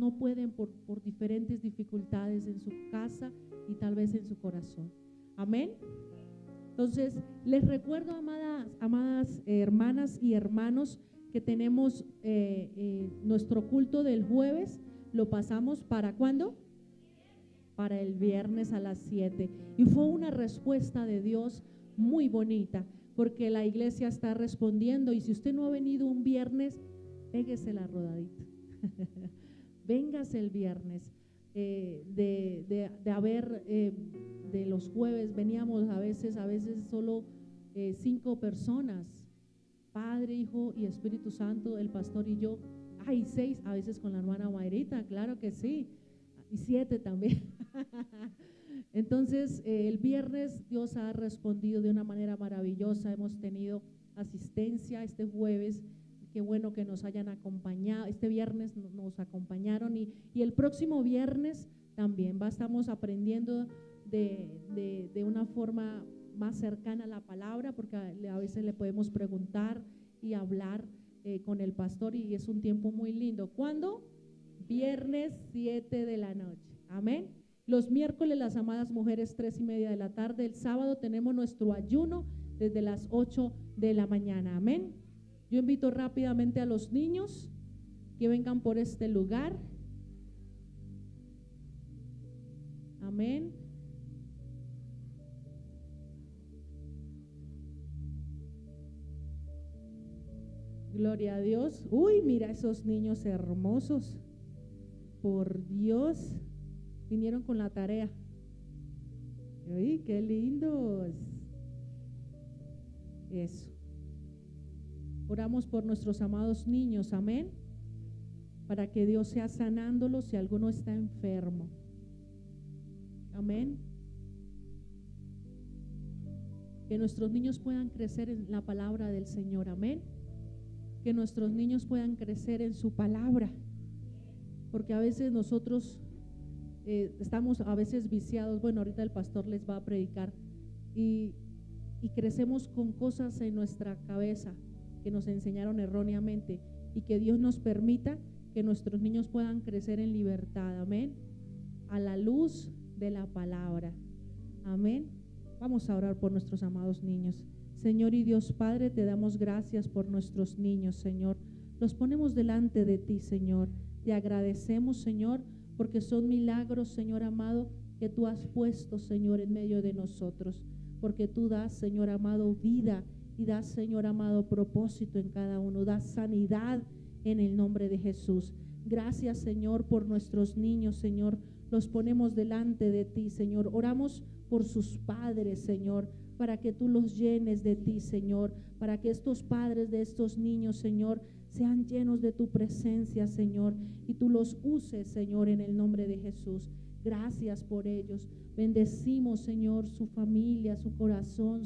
no pueden por diferentes dificultades en su casa y tal vez en su corazón. Amén. Entonces, les recuerdo, amadas hermanas y hermanos, que tenemos nuestro culto del jueves. Lo pasamos ¿para cuándo? Para el viernes a las 7. Y fue una respuesta de Dios muy bonita, porque la iglesia está respondiendo. Y si usted no ha venido un viernes, péguese la rodadita. Véngase el viernes. De los jueves veníamos a veces solo 5 personas, Padre, Hijo y Espíritu Santo, el pastor y yo. 6 a veces con la hermana Mayrita, claro que sí, y 7 también. Entonces el viernes Dios ha respondido de una manera maravillosa. Hemos tenido asistencia este jueves. Qué bueno que nos hayan acompañado. Este viernes nos acompañaron y el próximo viernes también estamos aprendiendo de una forma más cercana a la palabra, porque a veces le podemos preguntar y hablar con el pastor, y es un tiempo muy lindo. ¿Cuándo? Viernes 7 de la noche. Amén. Los miércoles las amadas mujeres 3:30 de la tarde. El sábado tenemos nuestro ayuno desde las 8 de la mañana. Amén. Yo invito rápidamente a los niños que vengan por este lugar. Amén. Gloria a Dios. Uy, mira esos niños hermosos. Por Dios, vinieron con la tarea. Uy, qué lindos. Eso. Oramos por nuestros amados niños, amén, para que Dios sea sanándolos si alguno está enfermo. Amén. Que nuestros niños puedan crecer en la palabra del Señor, amén. Que nuestros niños puedan crecer en su palabra, porque a veces nosotros estamos a veces viciados. Bueno, ahorita el pastor les va a predicar y crecemos con cosas en nuestra cabeza que nos enseñaron erróneamente, y que Dios nos permita que nuestros niños puedan crecer en libertad, amén, a la luz de la palabra, amén. Vamos a orar por nuestros amados niños. Señor y Dios Padre, te damos gracias por nuestros niños, Señor. Los ponemos delante de ti, Señor. Te agradecemos, Señor, porque son milagros, Señor amado, que tú has puesto, Señor, en medio de nosotros, porque tú das, Señor amado, vida, y das, Señor amado, propósito en cada uno, das sanidad en el nombre de Jesús. Gracias, Señor, por nuestros niños, Señor. Los ponemos delante de ti, Señor. Oramos por sus padres, Señor, para que tú los llenes de ti, Señor, para que estos padres de estos niños, Señor, sean llenos de tu presencia, Señor, y tú los uses, Señor, en el nombre de Jesús. Gracias por ellos. Bendecimos, Señor, su familia, su corazón,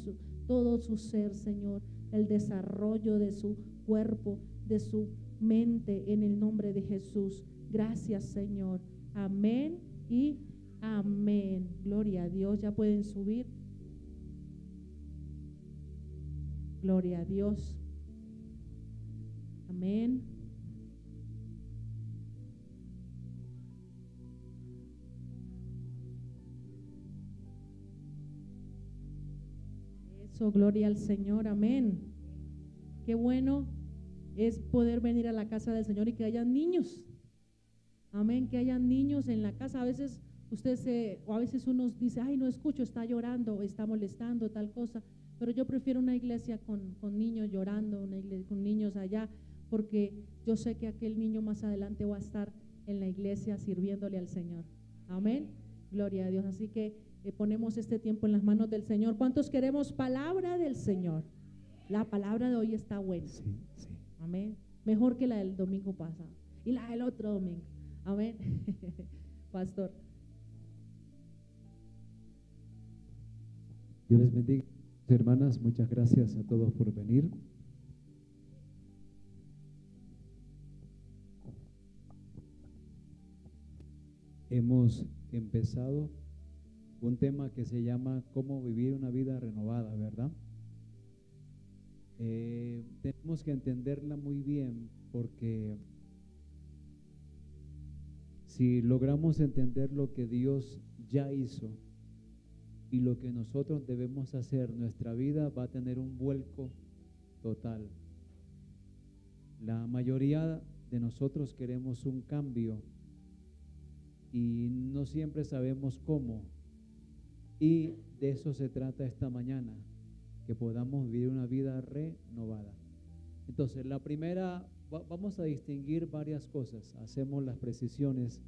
todo su ser, Señor, el desarrollo de su cuerpo, de su mente, en el nombre de Jesús. Gracias, Señor. Amén y amén. Gloria a Dios. Ya pueden subir. Gloria a Dios. Amén. Eso, gloria al Señor. Amén. Qué bueno es poder venir a la casa del Señor y que hayan niños. Amén, que hayan niños en la casa. A veces o a veces uno dice, ay, no escucho, está llorando o está molestando tal cosa, pero yo prefiero una iglesia con niños llorando, una iglesia con niños allá, porque yo sé que aquel niño más adelante va a estar en la iglesia sirviéndole al Señor. Amén, gloria a Dios. Así que ponemos este tiempo en las manos del Señor. ¿Cuántos queremos palabra del Señor? La palabra de hoy está buena. Sí, sí. Amén. Mejor que la del domingo pasado y la del otro domingo. Amén. Pastor. Dios les bendiga, hermanas. Muchas gracias a todos por venir. Hemos empezado un tema que se llama cómo vivir una vida renovada, ¿verdad? Tenemos que entenderla muy bien, porque Si logramos entender lo que Dios ya hizo y lo que nosotros debemos hacer, nuestra vida va a tener un vuelco total. La mayoría de nosotros queremos un cambio y no siempre sabemos cómo. Y de eso se trata esta mañana, que podamos vivir una vida renovada. Entonces, la primera, vamos a distinguir varias cosas. Hacemos las precisiones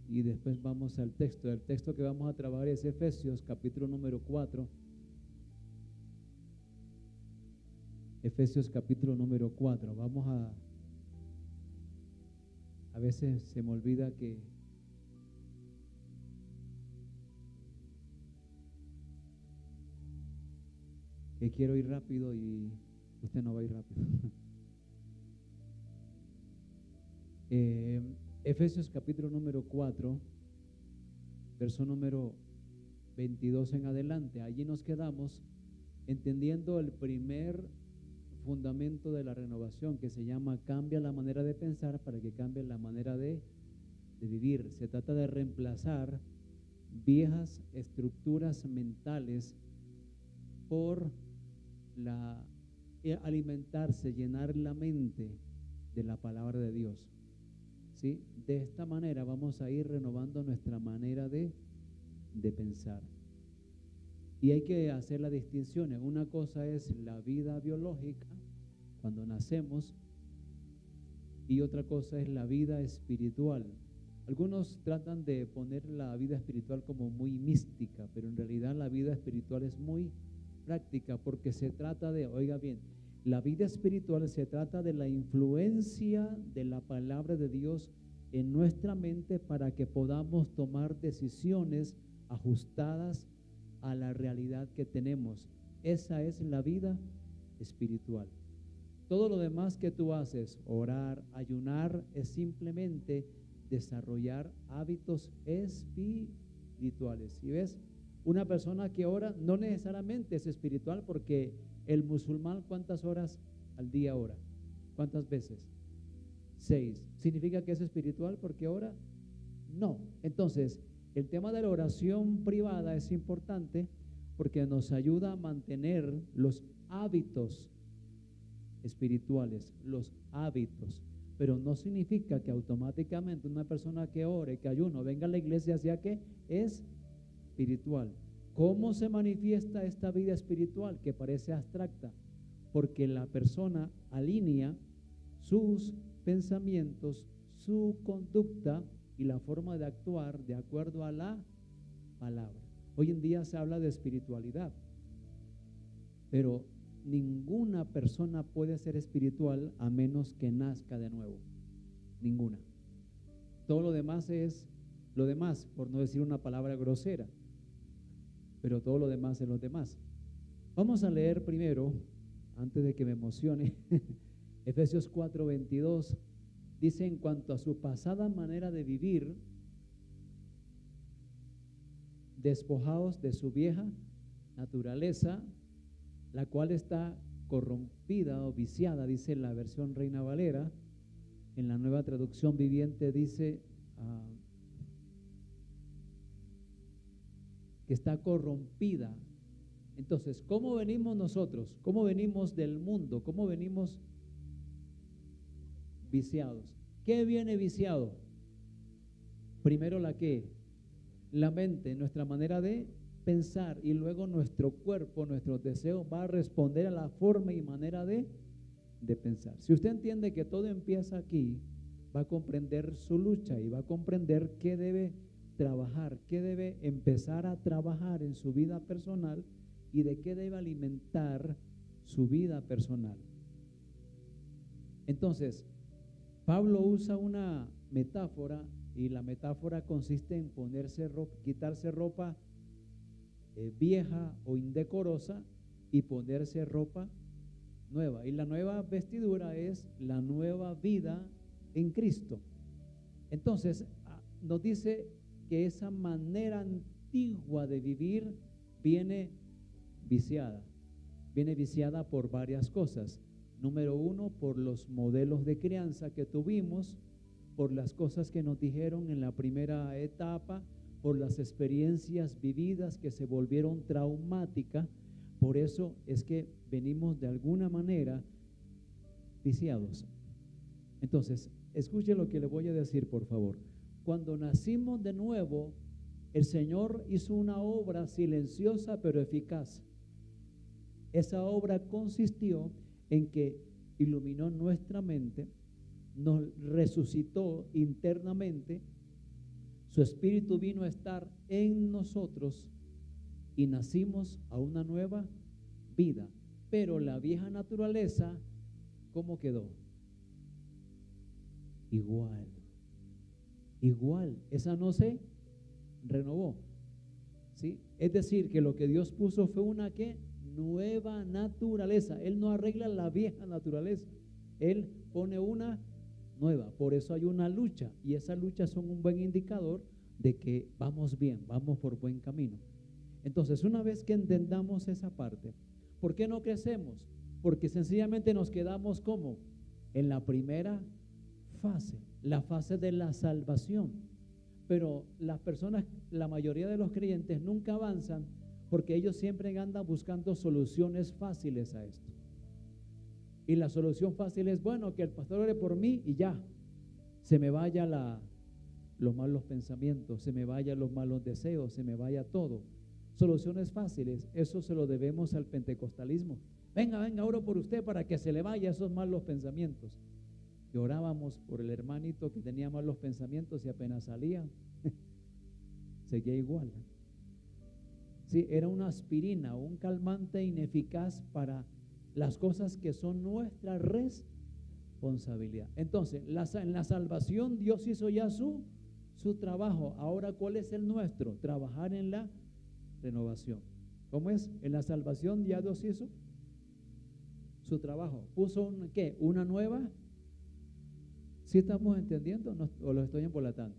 y después vamos al texto. El texto que vamos a trabajar es Efesios, capítulo número 4. Efesios, capítulo número 4. Vamos a veces se me olvida que quiero ir rápido y usted no va a ir rápido. Efesios capítulo número 4, verso número 22 en adelante. Allí nos quedamos entendiendo el primer fundamento de la renovación, que se llama cambia la manera de pensar para que cambie la manera de vivir. Se trata de reemplazar viejas estructuras mentales por alimentarse, llenar la mente de la palabra de Dios. ¿Sí? De esta manera vamos a ir renovando nuestra manera de pensar. Y hay que hacer las distinciones. Una cosa es la vida biológica, cuando nacemos, y otra cosa es la vida espiritual. Algunos tratan de poner la vida espiritual como muy mística, pero en realidad la vida espiritual es muy práctica, porque se trata de, oiga bien, la vida espiritual se trata de la influencia de la palabra de Dios en nuestra mente para que podamos tomar decisiones ajustadas a la realidad que tenemos. Esa es la vida espiritual. Todo lo demás que tú haces, orar, ayunar, es simplemente desarrollar hábitos espirituales. ¿Y ves? Una persona que ora no necesariamente es espiritual, porque el musulmán, ¿cuántas horas al día ora? ¿Cuántas veces? 6. ¿Significa que es espiritual porque ora? No. Entonces, el tema de la oración privada es importante porque nos ayuda a mantener los hábitos espirituales, los hábitos. Pero no significa que automáticamente una persona que ore, que ayuno, venga a la iglesia, sea que es espiritual. ¿Cómo se manifiesta esta vida espiritual que parece abstracta? Porque la persona alinea sus pensamientos, su conducta y la forma de actuar de acuerdo a la palabra. Hoy en día se habla de espiritualidad, pero ninguna persona puede ser espiritual a menos que nazca de nuevo. Ninguna. Todo lo demás es lo demás, por no decir una palabra grosera, pero todo lo demás es lo demás. Vamos a leer primero, antes de que me emocione, Efesios 4:22. Dice: en cuanto a su pasada manera de vivir, despojaos de su vieja naturaleza, la cual está corrompida o viciada, dice la versión Reina Valera. En la Nueva Traducción Viviente dice que está corrompida. Entonces, ¿cómo venimos nosotros? ¿Cómo venimos del mundo? ¿Cómo venimos viciados? ¿Qué viene viciado? Primero la mente, nuestra manera de pensar, y luego nuestro cuerpo, nuestros deseos va a responder a la forma y manera de pensar. Si usted entiende que todo empieza aquí, va a comprender su lucha y va a comprender qué debe trabajar, qué debe empezar a trabajar en su vida personal y de qué debe alimentar su vida personal. Entonces, Pablo usa una metáfora, y la metáfora consiste en ponerse ropa, quitarse ropa vieja o indecorosa y ponerse ropa nueva. Y la nueva vestidura es la nueva vida en Cristo. Entonces, nos dice que esa manera antigua de vivir viene viciada. Viene viciada por varias cosas. Número uno, por los modelos de crianza que tuvimos, por las cosas que nos dijeron en la primera etapa, por las experiencias vividas que se volvieron traumáticas. Por eso es que venimos de alguna manera viciados. Entonces, escuche lo que le voy a decir, por favor. Cuando nacimos de nuevo, el Señor hizo una obra silenciosa pero eficaz. Esa obra consistió en que iluminó nuestra mente, nos resucitó internamente, su Espíritu vino a estar en nosotros y nacimos a una nueva vida. Pero la vieja naturaleza, ¿cómo quedó? Igual, esa no se renovó, ¿sí? Es decir, que lo que Dios puso fue una ¿qué? Nueva naturaleza. Él no arregla la vieja naturaleza, Él pone una nueva. Por eso hay una lucha, y esas luchas son un buen indicador de que vamos bien, vamos por buen camino. Entonces, una vez que entendamos esa parte, ¿por qué no crecemos? Porque sencillamente nos quedamos como en la primera fase, la fase de la salvación. Pero las personas, la mayoría de los creyentes nunca avanzan porque ellos siempre andan buscando soluciones fáciles a esto. Y la solución fácil es, bueno, que el pastor ore por mí y ya, se me vaya los malos pensamientos, se me vayan los malos deseos, se me vaya todo. Soluciones fáciles, eso se lo debemos al pentecostalismo. Venga, oro por usted para que se le vaya esos malos pensamientos. Y orábamos por el hermanito que tenía malos pensamientos y apenas salía, seguía igual. Sí, era una aspirina, un calmante ineficaz para las cosas que son nuestra responsabilidad. Entonces, en la salvación Dios hizo ya su trabajo. Ahora, ¿cuál es el nuestro? Trabajar en la renovación. ¿Cómo es? En la salvación ya Dios hizo su trabajo. Puso una nueva. ¿Sí estamos entendiendo o lo estoy embolatando?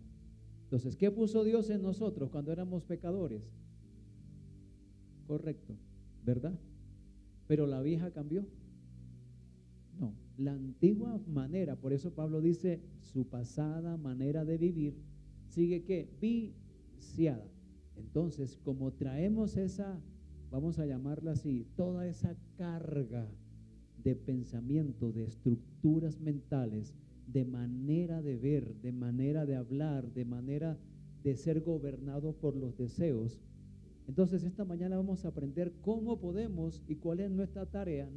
Entonces, ¿qué puso Dios en nosotros cuando éramos pecadores? Correcto, ¿verdad? Pero la vieja cambió. No, la antigua manera, por eso Pablo dice, su pasada manera de vivir sigue ¿qué? Viciada. Entonces, como traemos esa, vamos a llamarla así, toda esa carga de pensamiento, de estructuras mentales, de manera de ver, de manera de hablar, de manera de ser gobernado por los deseos. Entonces esta mañana vamos a aprender cómo podemos y cuál es nuestra tarea,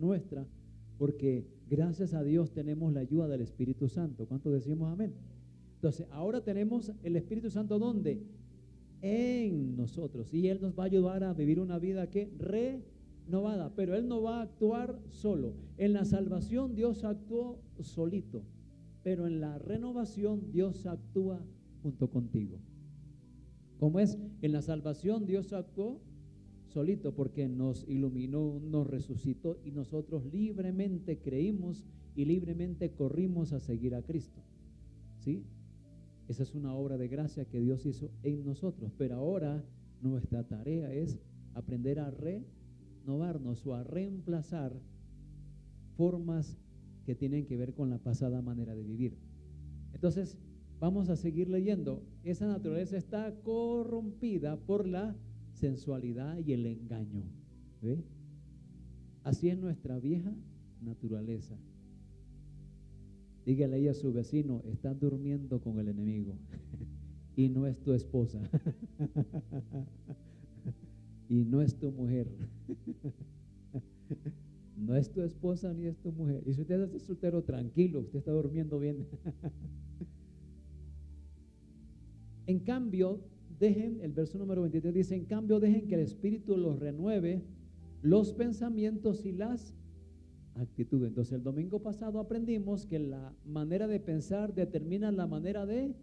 porque gracias a Dios tenemos la ayuda del Espíritu Santo. ¿Cuántos decimos amén? Entonces ahora tenemos el Espíritu Santo, ¿dónde? En nosotros, y Él nos va a ayudar a vivir una vida que renovada, pero Él no va a actuar solo. En la salvación Dios actuó solito, pero en la renovación Dios actúa junto contigo. ¿Cómo es? En la salvación Dios actuó solito porque nos iluminó, nos resucitó y nosotros libremente creímos y libremente corrimos a seguir a Cristo. ¿Sí? Esa es una obra de gracia que Dios hizo en nosotros, pero ahora nuestra tarea es aprender a renovarnos o a reemplazar formas que tienen que ver con la pasada manera de vivir. Entonces, vamos a seguir leyendo. Esa naturaleza está corrompida por la sensualidad y el engaño. ¿Ve? Así es nuestra vieja naturaleza. Dígale ahí a su vecino, estás durmiendo con el enemigo y no es tu esposa y no es tu mujer. No es tu esposa ni es tu mujer. Y si usted está soltero, tranquilo, usted está durmiendo bien. En cambio, el verso número 23 dice, en cambio dejen que el Espíritu los renueve los pensamientos y las actitudes. Entonces el domingo pasado aprendimos que la manera de pensar determina la manera de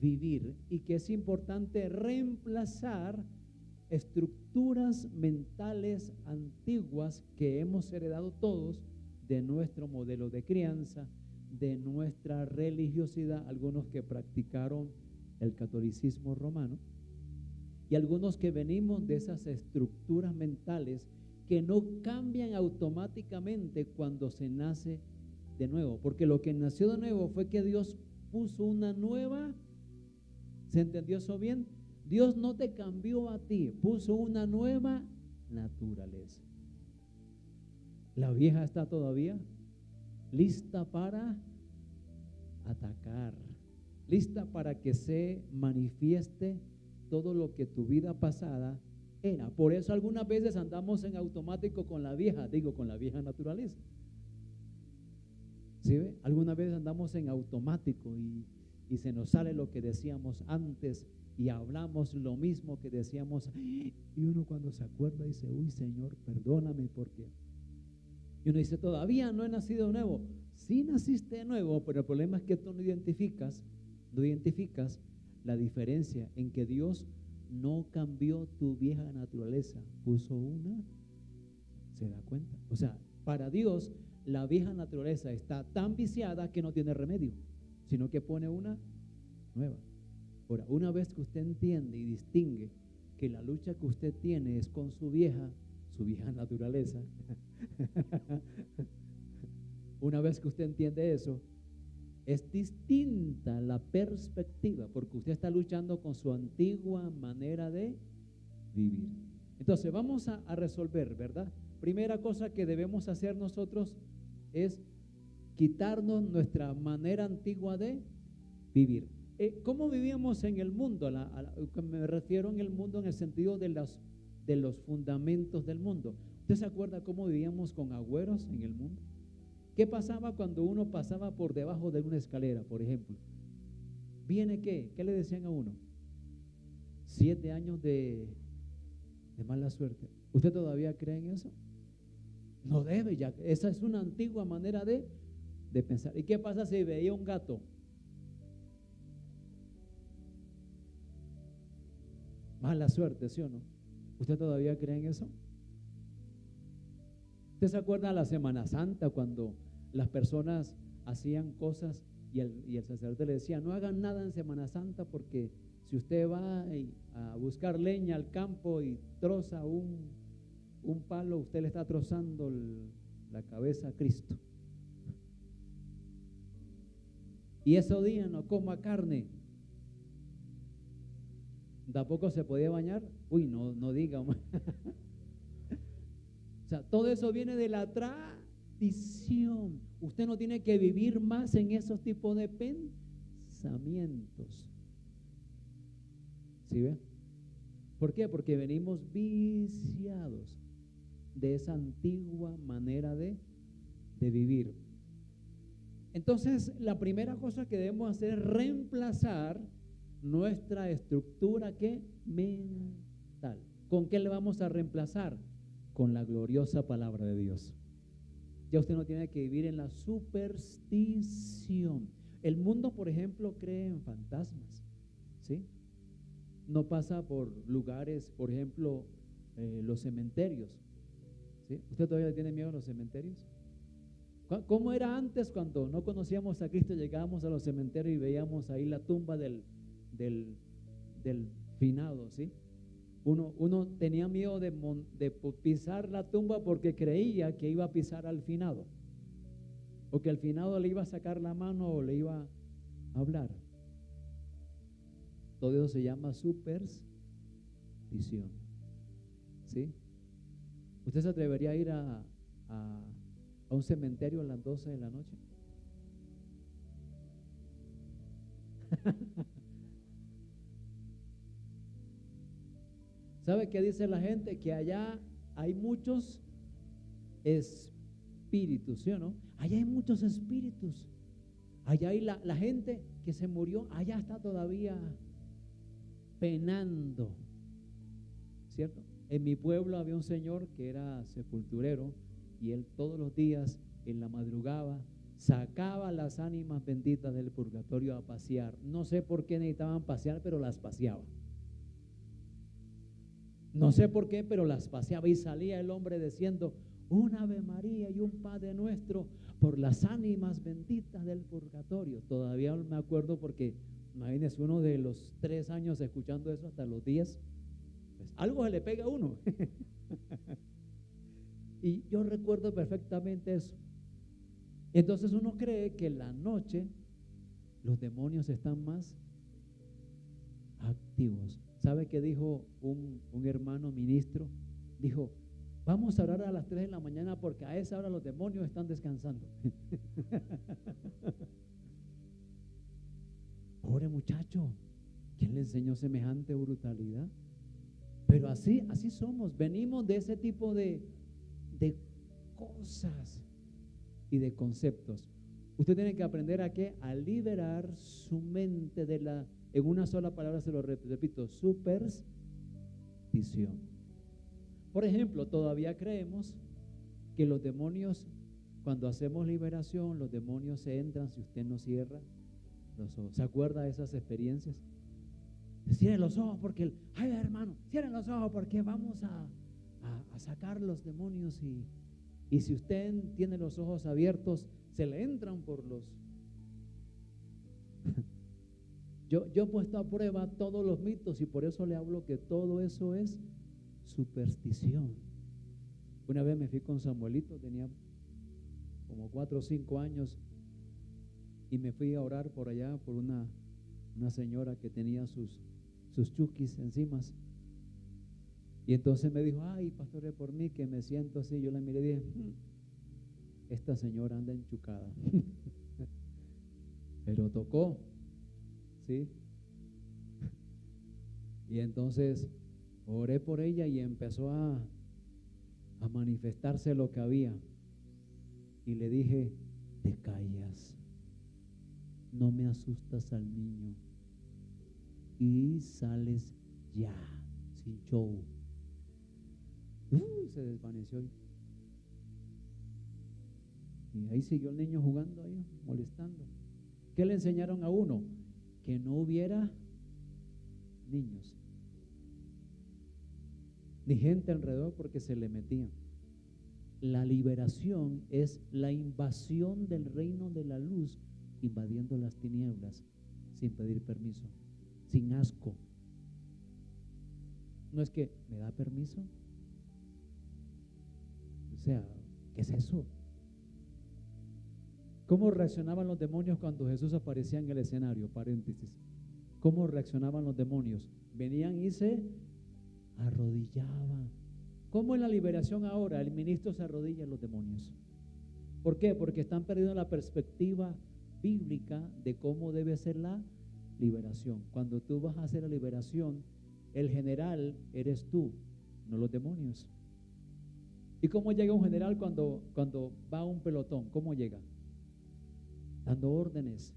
vivir y que es importante reemplazar estructuras mentales antiguas que hemos heredado todos de nuestro modelo de crianza, de nuestra religiosidad, algunos que practicaron el catolicismo romano y algunos que venimos de esas estructuras mentales que no cambian automáticamente cuando se nace de nuevo, porque lo que nació de nuevo fue que Dios puso una nueva. ¿Se entendió eso bien? Dios no te cambió a ti, puso una nueva naturaleza. La vieja está todavía lista para atacar, lista para que se manifieste todo lo que tu vida pasada era. Por eso algunas veces andamos en automático con la vieja, con la vieja naturaleza. ¿Sí ve? Algunas veces andamos en automático y se nos sale lo que decíamos antes y hablamos lo mismo que decíamos, y uno cuando se acuerda dice, uy Señor, perdóname, porque y uno dice, todavía no he nacido de nuevo. Sí naciste de nuevo, pero el problema es que tú no identificas la diferencia en que Dios no cambió tu vieja naturaleza, puso una. ¿Se da cuenta? O sea, para Dios la vieja naturaleza está tan viciada que no tiene remedio, sino que pone una nueva. Ahora, una vez que usted entiende y distingue que la lucha que usted tiene es con su vieja naturaleza, una vez que usted entiende eso, es distinta la perspectiva, porque usted está luchando con su antigua manera de vivir. Entonces vamos a resolver, ¿verdad? Primera cosa que debemos hacer nosotros es quitarnos nuestra manera antigua de vivir. ¿Cómo vivíamos en el mundo? Me refiero en el mundo en el sentido de los fundamentos del mundo. ¿Usted se acuerda cómo vivíamos con agüeros en el mundo? ¿Qué pasaba cuando uno pasaba por debajo de una escalera, por ejemplo? ¿Viene qué? ¿Qué le decían a uno? 7 años de mala suerte. ¿Usted todavía cree en eso? No debe ya. Esa es una antigua manera de pensar. ¿Y qué pasa si veía un gato? Mala suerte, ¿sí o no? ¿Usted todavía cree en eso? ¿Usted se acuerda de la Semana Santa cuando las personas hacían cosas y el sacerdote le decía, no hagan nada en Semana Santa porque si usted va a buscar leña al campo y troza un palo, usted le está trozando la cabeza a Cristo? Y ese día no coma carne. ¿Tampoco se podía bañar? Uy, no diga. O sea, todo eso viene de la tradición. Usted no tiene que vivir más en esos tipos de pensamientos. ¿Sí ve? ¿Por qué? Porque venimos viciados de esa antigua manera de vivir. Entonces, la primera cosa que debemos hacer es reemplazar nuestra estructura mental. ¿Con qué le vamos a reemplazar? Con la gloriosa palabra de Dios. Ya usted no tiene que vivir en la superstición. El mundo, por ejemplo, cree en fantasmas, ¿sí? No pasa por lugares, por ejemplo, los cementerios, ¿sí? ¿Usted todavía tiene miedo a los cementerios? ¿Cómo era antes cuando no conocíamos a Cristo? Llegábamos a los cementerios y veíamos ahí la tumba del finado, ¿sí? Uno tenía miedo de pisar la tumba porque creía que iba a pisar al finado, o que al finado le iba a sacar la mano o le iba a hablar. Todo eso se llama superstición, ¿sí? ¿Usted se atrevería a ir a un cementerio a las 12 de la noche? ¿Sabe qué dice la gente? Que allá hay muchos espíritus, ¿sí o no? Allá hay muchos espíritus. Allá hay la gente que se murió, allá está todavía penando, ¿cierto? En mi pueblo había un señor que era sepulturero y él todos los días en la madrugada sacaba las ánimas benditas del purgatorio a pasear. No sé por qué necesitaban pasear, pero las paseaba. No sé por qué, pero las paseaba y salía el hombre diciendo un Ave María y un Padre Nuestro por las ánimas benditas del purgatorio. Todavía me acuerdo porque imagínese uno de los 3 años escuchando eso hasta los 10, pues algo se le pega a uno. Y yo recuerdo perfectamente eso. Entonces uno cree que la noche los demonios están más activos. ¿Sabe qué dijo un hermano ministro? Dijo, vamos a orar a las 3 de la mañana porque a esa hora los demonios están descansando. Pobre muchacho, ¿quién le enseñó semejante brutalidad? Pero así somos, venimos de ese tipo de cosas y de conceptos. Usted tiene que aprender a ¿qué? A liberar su mente en una sola palabra se lo repito, superstición. Por ejemplo, todavía creemos que los demonios, cuando hacemos liberación, los demonios se entran si usted no cierra los ojos. ¿Se acuerda de esas experiencias? Cierren los ojos porque, ay hermano, cierren los ojos porque vamos a sacar los demonios y si usted tiene los ojos abiertos, se le entran por los... Yo he puesto a prueba todos los mitos y por eso le hablo que todo eso es superstición. Una vez me fui con Samuelito, tenía como 4 o 5 años y me fui a orar por allá por una señora que tenía sus chukis encima. Y entonces me dijo, ay, pastor, por mí que me siento así. Yo la miré y dije, esta señora anda enchucada. Pero tocó, ¿sí? Y entonces oré por ella y empezó a manifestarse lo que había. Y le dije, te callas, no me asustas al niño y sales ya, sin show. Se desvaneció y ahí siguió el niño jugando ahí, molestando. ¿Qué le enseñaron a uno? Que no hubiera niños ni gente alrededor porque se le metían. La liberación es la invasión del reino de la luz, invadiendo las tinieblas sin pedir permiso, sin asco. No es que me da permiso. O sea, ¿qué es eso? ¿Cómo reaccionaban los demonios cuando Jesús aparecía en el escenario? Paréntesis. ¿Cómo reaccionaban los demonios? Venían y se arrodillaban. ¿Cómo en la liberación ahora el ministro se arrodilla a los demonios? ¿Por qué? Porque están perdiendo la perspectiva bíblica de cómo debe ser la liberación. Cuando tú vas a hacer la liberación, el general eres tú, no los demonios. ¿Y cómo llega un general cuando va a un pelotón? ¿Cómo llega? Dando órdenes.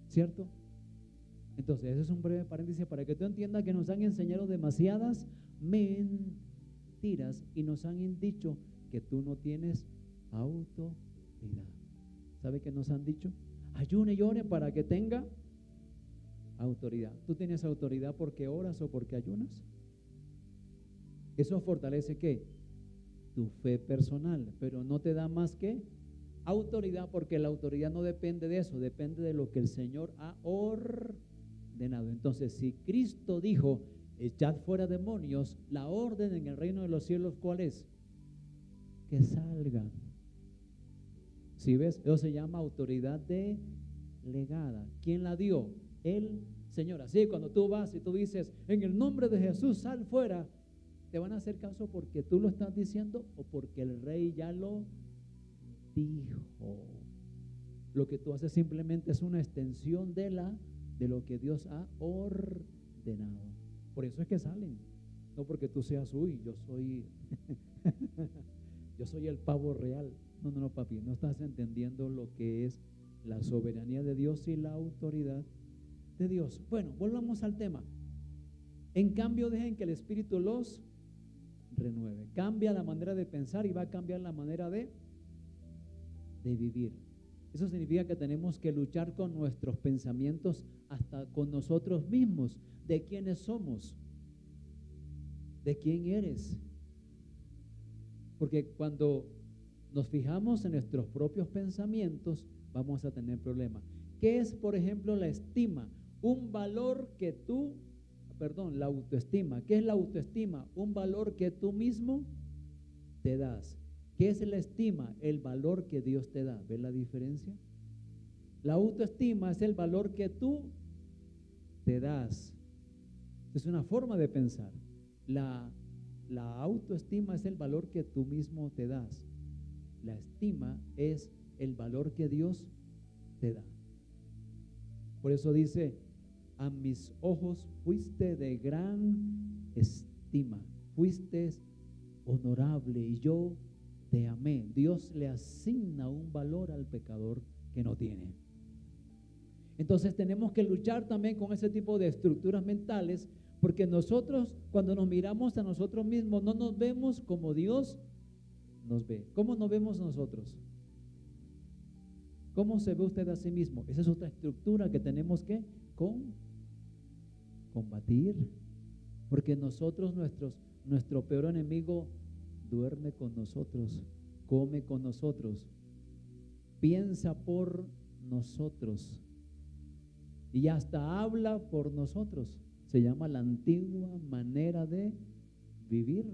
¿Cierto? Entonces, eso es un breve paréntesis para que tú entiendas que nos han enseñado demasiadas mentiras y nos han dicho que tú no tienes autoridad. ¿Sabe qué nos han dicho? Ayune y ore para que tenga autoridad. ¿Tú tienes autoridad porque oras o porque ayunas? Eso fortalece ¿qué? Tu fe personal, pero no te da más que autoridad, porque la autoridad no depende de eso, depende de lo que el Señor ha ordenado. Entonces, si Cristo dijo, echad fuera demonios, la orden en el reino de los cielos, ¿cuál es? Que salgan. ¿Sí ves? Eso se llama autoridad delegada. ¿Quién la dio? El Señor. Así cuando tú vas y tú dices, en el nombre de Jesús, sal fuera, ¿te van a hacer caso porque tú lo estás diciendo o porque el rey ya lo dijo? Lo que tú haces simplemente es una extensión de lo que Dios ha ordenado. Por eso es que salen, no porque tú seas, uy, yo soy el pavo real. No, papi, no estás entendiendo lo que es la soberanía de Dios y la autoridad de Dios. Bueno, volvamos al tema. En cambio, dejen que el Espíritu los renueve. Cambia la manera de pensar y va a cambiar la manera de vivir. Eso significa que tenemos que luchar con nuestros pensamientos, hasta con nosotros mismos, de quiénes somos, de quién eres. Porque cuando nos fijamos en nuestros propios pensamientos, vamos a tener problemas. ¿Qué es, por ejemplo, la estima? Un valor que la autoestima. ¿Qué es la autoestima? Un valor que tú mismo te das. ¿Qué es la estima? El valor que Dios te da. ¿Ves la diferencia? La autoestima es el valor que tú te das. Es una forma de pensar. La autoestima es el valor que tú mismo te das. La estima es el valor que Dios te da. Por eso dice, a mis ojos fuiste de gran estima, fuiste honorable y yo te amé. Dios le asigna un valor al pecador que no tiene. Entonces tenemos que luchar también con ese tipo de estructuras mentales, porque nosotros cuando nos miramos a nosotros mismos no nos vemos como Dios nos ve. ¿Cómo nos vemos nosotros? ¿Cómo se ve usted a sí mismo? Esa es otra estructura que tenemos que combatir, porque nosotros, nuestro peor enemigo duerme con nosotros, come con nosotros, piensa por nosotros y hasta habla por nosotros. Se llama la antigua manera de vivir.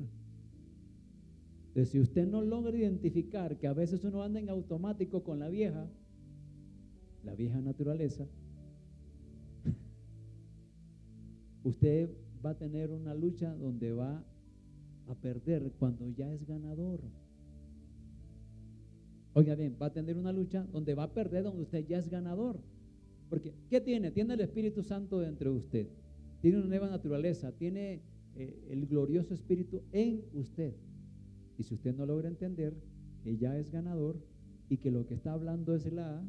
Entonces, si usted no logra identificar que a veces uno anda en automático con la vieja naturaleza, usted va a tener una lucha donde va a perder cuando ya es ganador. Oiga bien, va a tener una lucha donde va a perder donde usted ya es ganador. Porque, ¿qué tiene? Tiene el Espíritu Santo dentro de usted. Tiene una nueva naturaleza, tiene el glorioso Espíritu en usted. Y si usted no logra entender que ya es ganador y que lo que está hablando es la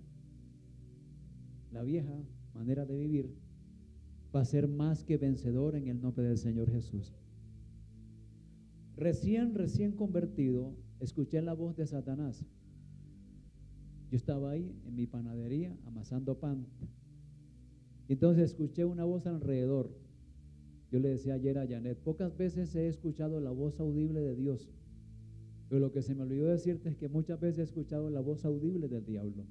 vieja manera de vivir, va a ser más que vencedor en el nombre del Señor Jesús. Recién convertido, escuché la voz de Satanás. Yo estaba ahí en mi panadería amasando pan. Entonces escuché una voz alrededor. Yo le decía ayer a Janet, pocas veces he escuchado la voz audible de Dios, pero lo que se me olvidó decirte es que muchas veces he escuchado la voz audible del diablo.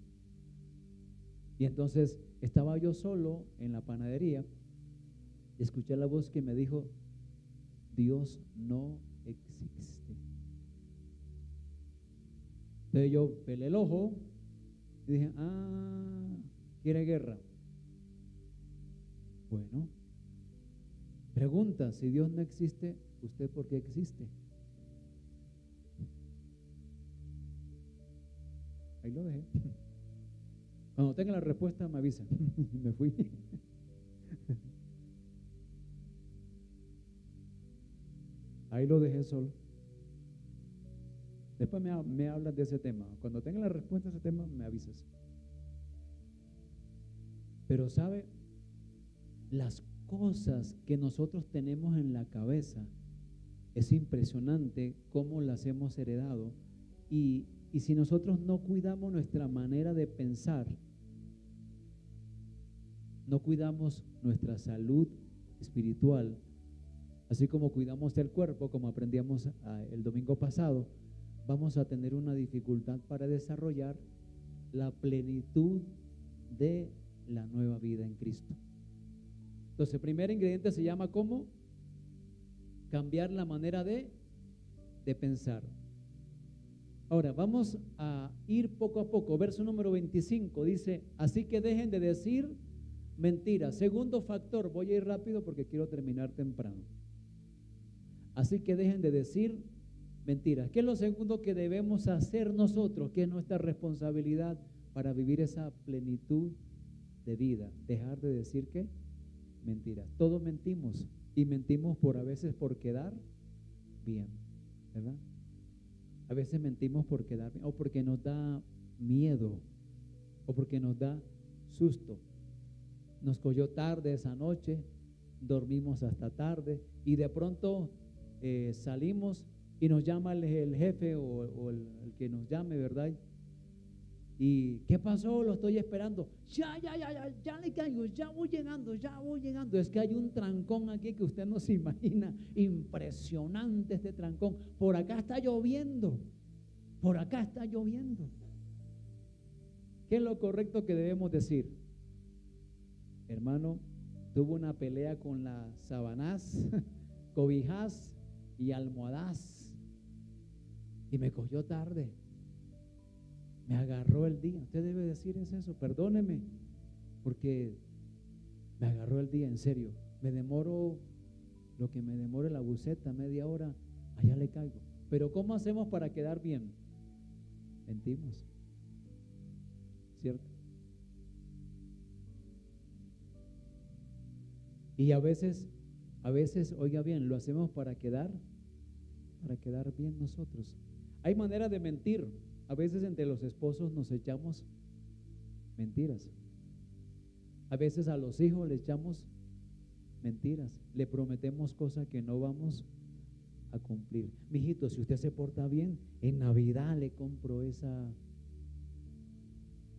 Y entonces estaba yo solo en la panadería, escuché la voz que me dijo, Dios no existe. Entonces yo pelé el ojo y dije, quiere guerra. Bueno, pregunta, si Dios no existe, ¿usted por qué existe? Ahí lo dejé. Cuando tenga la respuesta me avisan. Me fui. Ahí lo dejé solo. Después me hablas de ese tema. Cuando tenga la respuesta a ese tema, me avisas. Pero ¿sabe? Las cosas que nosotros tenemos en la cabeza, es impresionante cómo las hemos heredado. Y si nosotros no cuidamos nuestra manera de pensar, no cuidamos nuestra salud espiritual, así como cuidamos el cuerpo, como aprendíamos el domingo pasado, vamos a tener una dificultad para desarrollar la plenitud de la nueva vida en Cristo. Entonces, el primer ingrediente se llama ¿cómo? Cambiar la manera de pensar. Ahora, vamos a ir poco a poco. Verso número 25 dice, así que dejen de decir mentiras. Segundo factor, voy a ir rápido porque quiero terminar temprano. Así que dejen de decir mentiras. ¿Qué es lo segundo que debemos hacer nosotros? ¿Qué es nuestra responsabilidad para vivir esa plenitud de vida? Dejar de decir ¿qué? Mentiras. Todos mentimos y mentimos a veces por quedar bien, ¿verdad? A veces mentimos por quedar bien o porque nos da miedo o porque nos da susto. Nos cogió tarde esa noche, dormimos hasta tarde y de pronto salimos y nos llama el jefe o el que nos llame, ¿verdad? ¿Y qué pasó? Lo estoy esperando. Ya le caigo, ya voy llegando. Es que hay un trancón aquí que usted no se imagina. Impresionante este trancón. Por acá está lloviendo. ¿Qué es lo correcto que debemos decir? Hermano, tuvo una pelea con las sábanas, cobijas y almohadas y me cogió tarde. me agarró el día. Usted debe decir eso, perdóneme, porque me agarró el día, en serio. Me demoro lo que me demore la buseta, media hora, allá le caigo. Pero ¿cómo hacemos para quedar bien? Mentimos, ¿cierto? Y a veces, oiga bien, lo hacemos para quedar bien nosotros. Hay manera de mentir. A veces entre los esposos nos echamos mentiras. A veces a los hijos le echamos mentiras. Le prometemos cosas que no vamos a cumplir. Mijito, si usted se porta bien, en Navidad le compro esa.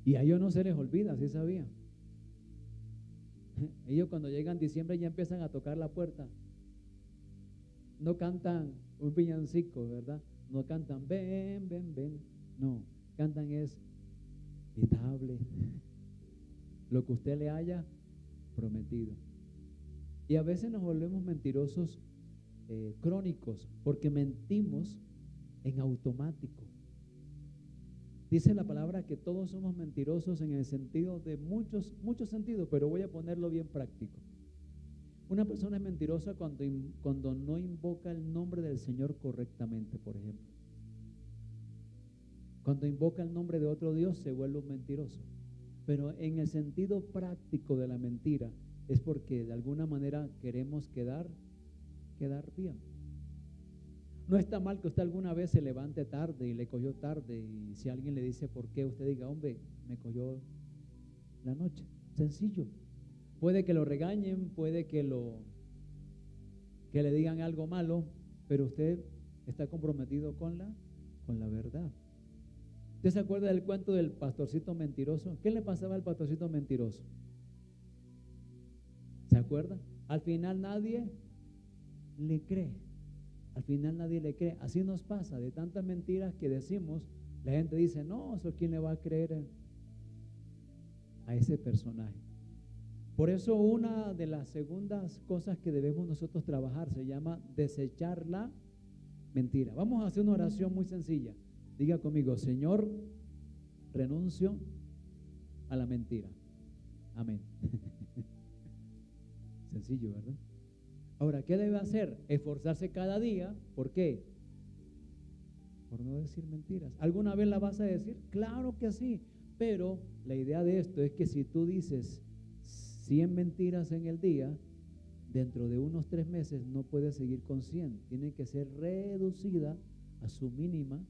Y a ellos no se les olvida, ¿sí sabía? Ellos cuando llegan diciembre ya empiezan a tocar la puerta. No cantan un villancico, ¿verdad? No cantan ven, ven, ven. No, cantan es estable lo que usted le haya prometido. Y a veces nos volvemos mentirosos crónicos, porque mentimos en automático. Dice la palabra que todos somos mentirosos en el sentido de muchos sentidos, pero voy a ponerlo bien práctico. Una persona es mentirosa cuando no invoca el nombre del Señor correctamente, por ejemplo. Cuando invoca el nombre de otro Dios se vuelve un mentiroso. Pero en el sentido práctico de la mentira es porque de alguna manera queremos quedar bien. No está mal que usted alguna vez se levante tarde y le cogió tarde, y si alguien le dice por qué, usted diga, hombre, me cogió la noche. Sencillo. Puede que lo regañen, puede que le digan algo malo, pero usted está comprometido con la verdad. ¿Usted se acuerda del cuento del pastorcito mentiroso? ¿Qué le pasaba al pastorcito mentiroso? ¿Se acuerda? Al final nadie le cree. Al final nadie le cree. Así nos pasa, de tantas mentiras que decimos, la gente dice, no, ¿eso quién le va a creer a ese personaje? Por eso una de las segundas cosas que debemos nosotros trabajar se llama desechar la mentira. Vamos a hacer una oración muy sencilla. Diga conmigo, Señor, renuncio a la mentira. Amén. Sencillo, ¿verdad? Ahora, ¿qué debe hacer? Esforzarse cada día. ¿Por qué? Por no decir mentiras. ¿Alguna vez la vas a decir? Claro que sí. Pero la idea de esto es que si tú dices 100 mentiras en el día, dentro de unos 3 meses no puedes seguir con 100. Tiene que ser reducida a su mínima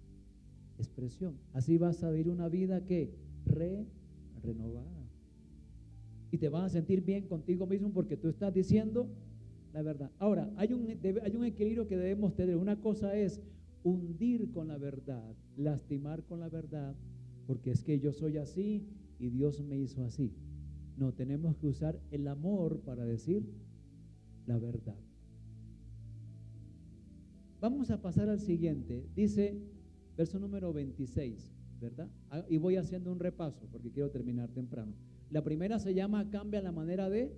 expresión. Así vas a vivir una vida que renovada. Y te vas a sentir bien contigo mismo porque tú estás diciendo la verdad. Ahora, hay un equilibrio que debemos tener. Una cosa es hundir con la verdad, lastimar con la verdad, porque es que yo soy así y Dios me hizo así. No, tenemos que usar el amor para decir la verdad. Vamos a pasar al siguiente. Dice, verso número 26, ¿verdad? Y voy haciendo un repaso porque quiero terminar temprano. La primera se llama cambia la manera de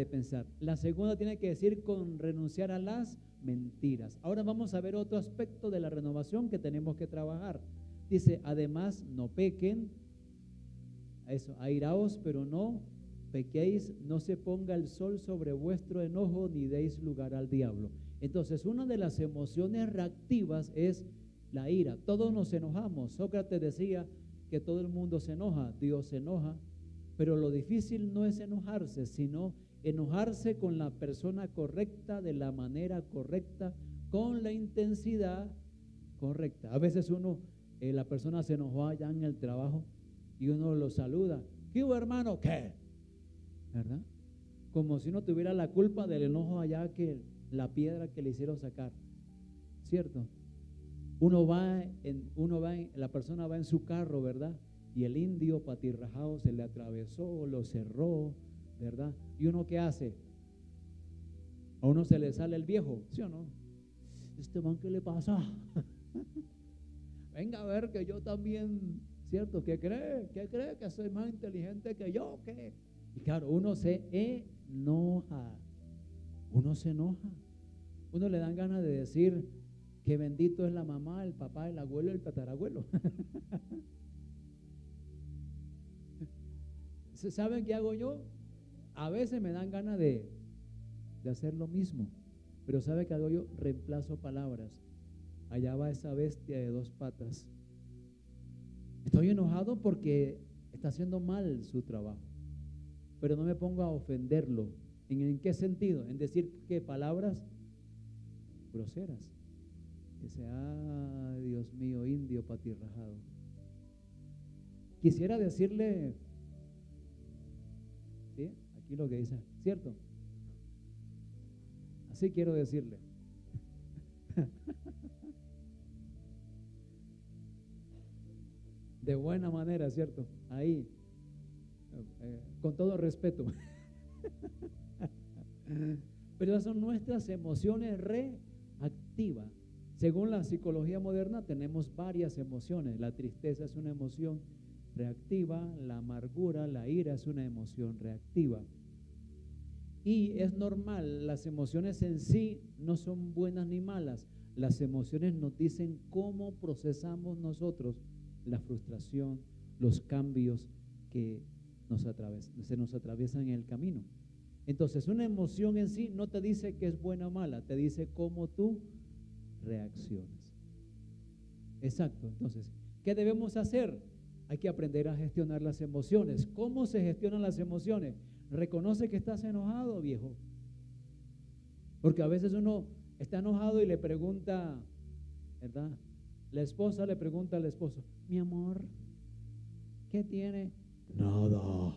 pensar. La segunda tiene que decir con renunciar a las mentiras. Ahora vamos a ver otro aspecto de la renovación que tenemos que trabajar. Dice, además no pequen. Eso, airaos, pero no pequéis, no se ponga el sol sobre vuestro enojo, ni deis lugar al diablo. Entonces, una de las emociones reactivas es la ira. Todos nos enojamos. Sócrates decía que todo el mundo se enoja, Dios se enoja, pero lo difícil no es enojarse, sino enojarse con la persona correcta, de la manera correcta, con la intensidad correcta. A veces la persona se enojó allá en el trabajo y uno lo saluda. ¿Qué hubo, hermano? ¿Qué? ¿Verdad? Como si uno tuviera la culpa del enojo allá, que la piedra que le hicieron sacar. ¿Cierto? La persona va en su carro, ¿verdad? Y el indio patirrajado se le atravesó, lo cerró, ¿verdad? ¿Y uno qué hace? A uno se le sale el viejo, ¿sí o no? Este man, ¿qué le pasa? Venga a ver que yo también, ¿cierto? ¿Qué cree que soy más inteligente que yo? ¿Qué? Y claro, uno se enoja. Uno le dan ganas de decir que bendito es la mamá, el papá, el abuelo y el tatarabuelo. ¿Saben qué hago yo? A veces me dan ganas de hacer lo mismo, pero ¿sabe qué hago yo? Reemplazo palabras. Allá va esa bestia de 2 patas. Estoy enojado porque está haciendo mal su trabajo, pero no me pongo a ofenderlo. ¿En qué sentido? En decir que palabras groseras. Dice, Dios mío, indio patirrajado. Quisiera decirle, ¿sí? Aquí lo que dice, ¿cierto? Así quiero decirle. De buena manera, ¿cierto? Ahí, con todo respeto. Pero esas son nuestras emociones reactivas. Según la psicología moderna, tenemos varias emociones. La tristeza es una emoción reactiva, la amargura, la ira es una emoción reactiva. Y es normal, las emociones en sí no son buenas ni malas. Las emociones nos dicen cómo procesamos nosotros la frustración, los cambios que se nos atraviesan en el camino. Entonces, una emoción en sí no te dice que es buena o mala, te dice cómo tú reaccionas. Exacto. Entonces, ¿qué debemos hacer? Hay que aprender a gestionar las emociones. ¿Cómo se gestionan las emociones? Reconoce que estás enojado, viejo. Porque a veces uno está enojado y le pregunta, ¿verdad? La esposa le pregunta al esposo, mi amor, ¿qué tiene? Nada.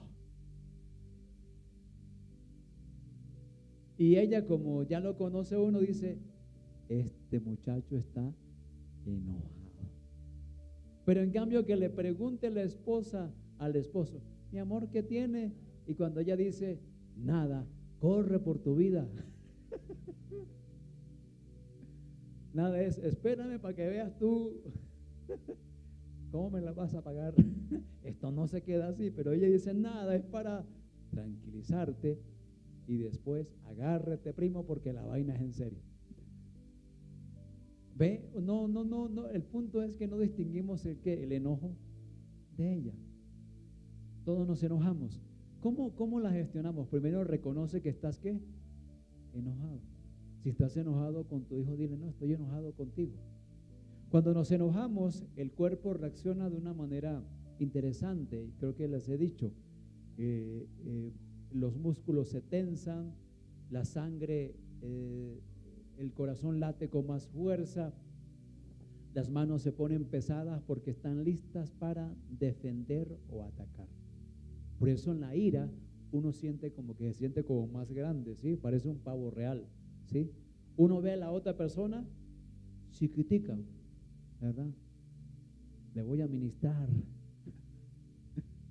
Y ella, como ya lo conoce uno, dice, este muchacho está enojado. Pero en cambio que le pregunte la esposa al esposo, mi amor, ¿qué tiene? Y cuando ella dice, nada, corre por tu vida. Nada es, espérame para que veas tú cómo me la vas a pagar. Esto no se queda así, pero ella dice, nada, es para tranquilizarte y después agárrate, primo, porque la vaina es en serio. ¿Ve? No, el punto es que no distinguimos el enojo de ella. Todos nos enojamos. ¿Cómo la gestionamos? Primero reconoce que estás, ¿qué? Enojado. Si estás enojado con tu hijo, dile, no, estoy enojado contigo. Cuando nos enojamos, el cuerpo reacciona de una manera interesante. Creo que les he dicho, los músculos se tensan, la sangre, el corazón late con más fuerza, las manos se ponen pesadas porque están listas para defender o atacar. Por eso en la ira uno siente como que se siente como más grande, ¿sí? Parece un pavo real, ¿sí? Uno ve a la otra persona chiquitica, ¿verdad? Le voy a ministrar,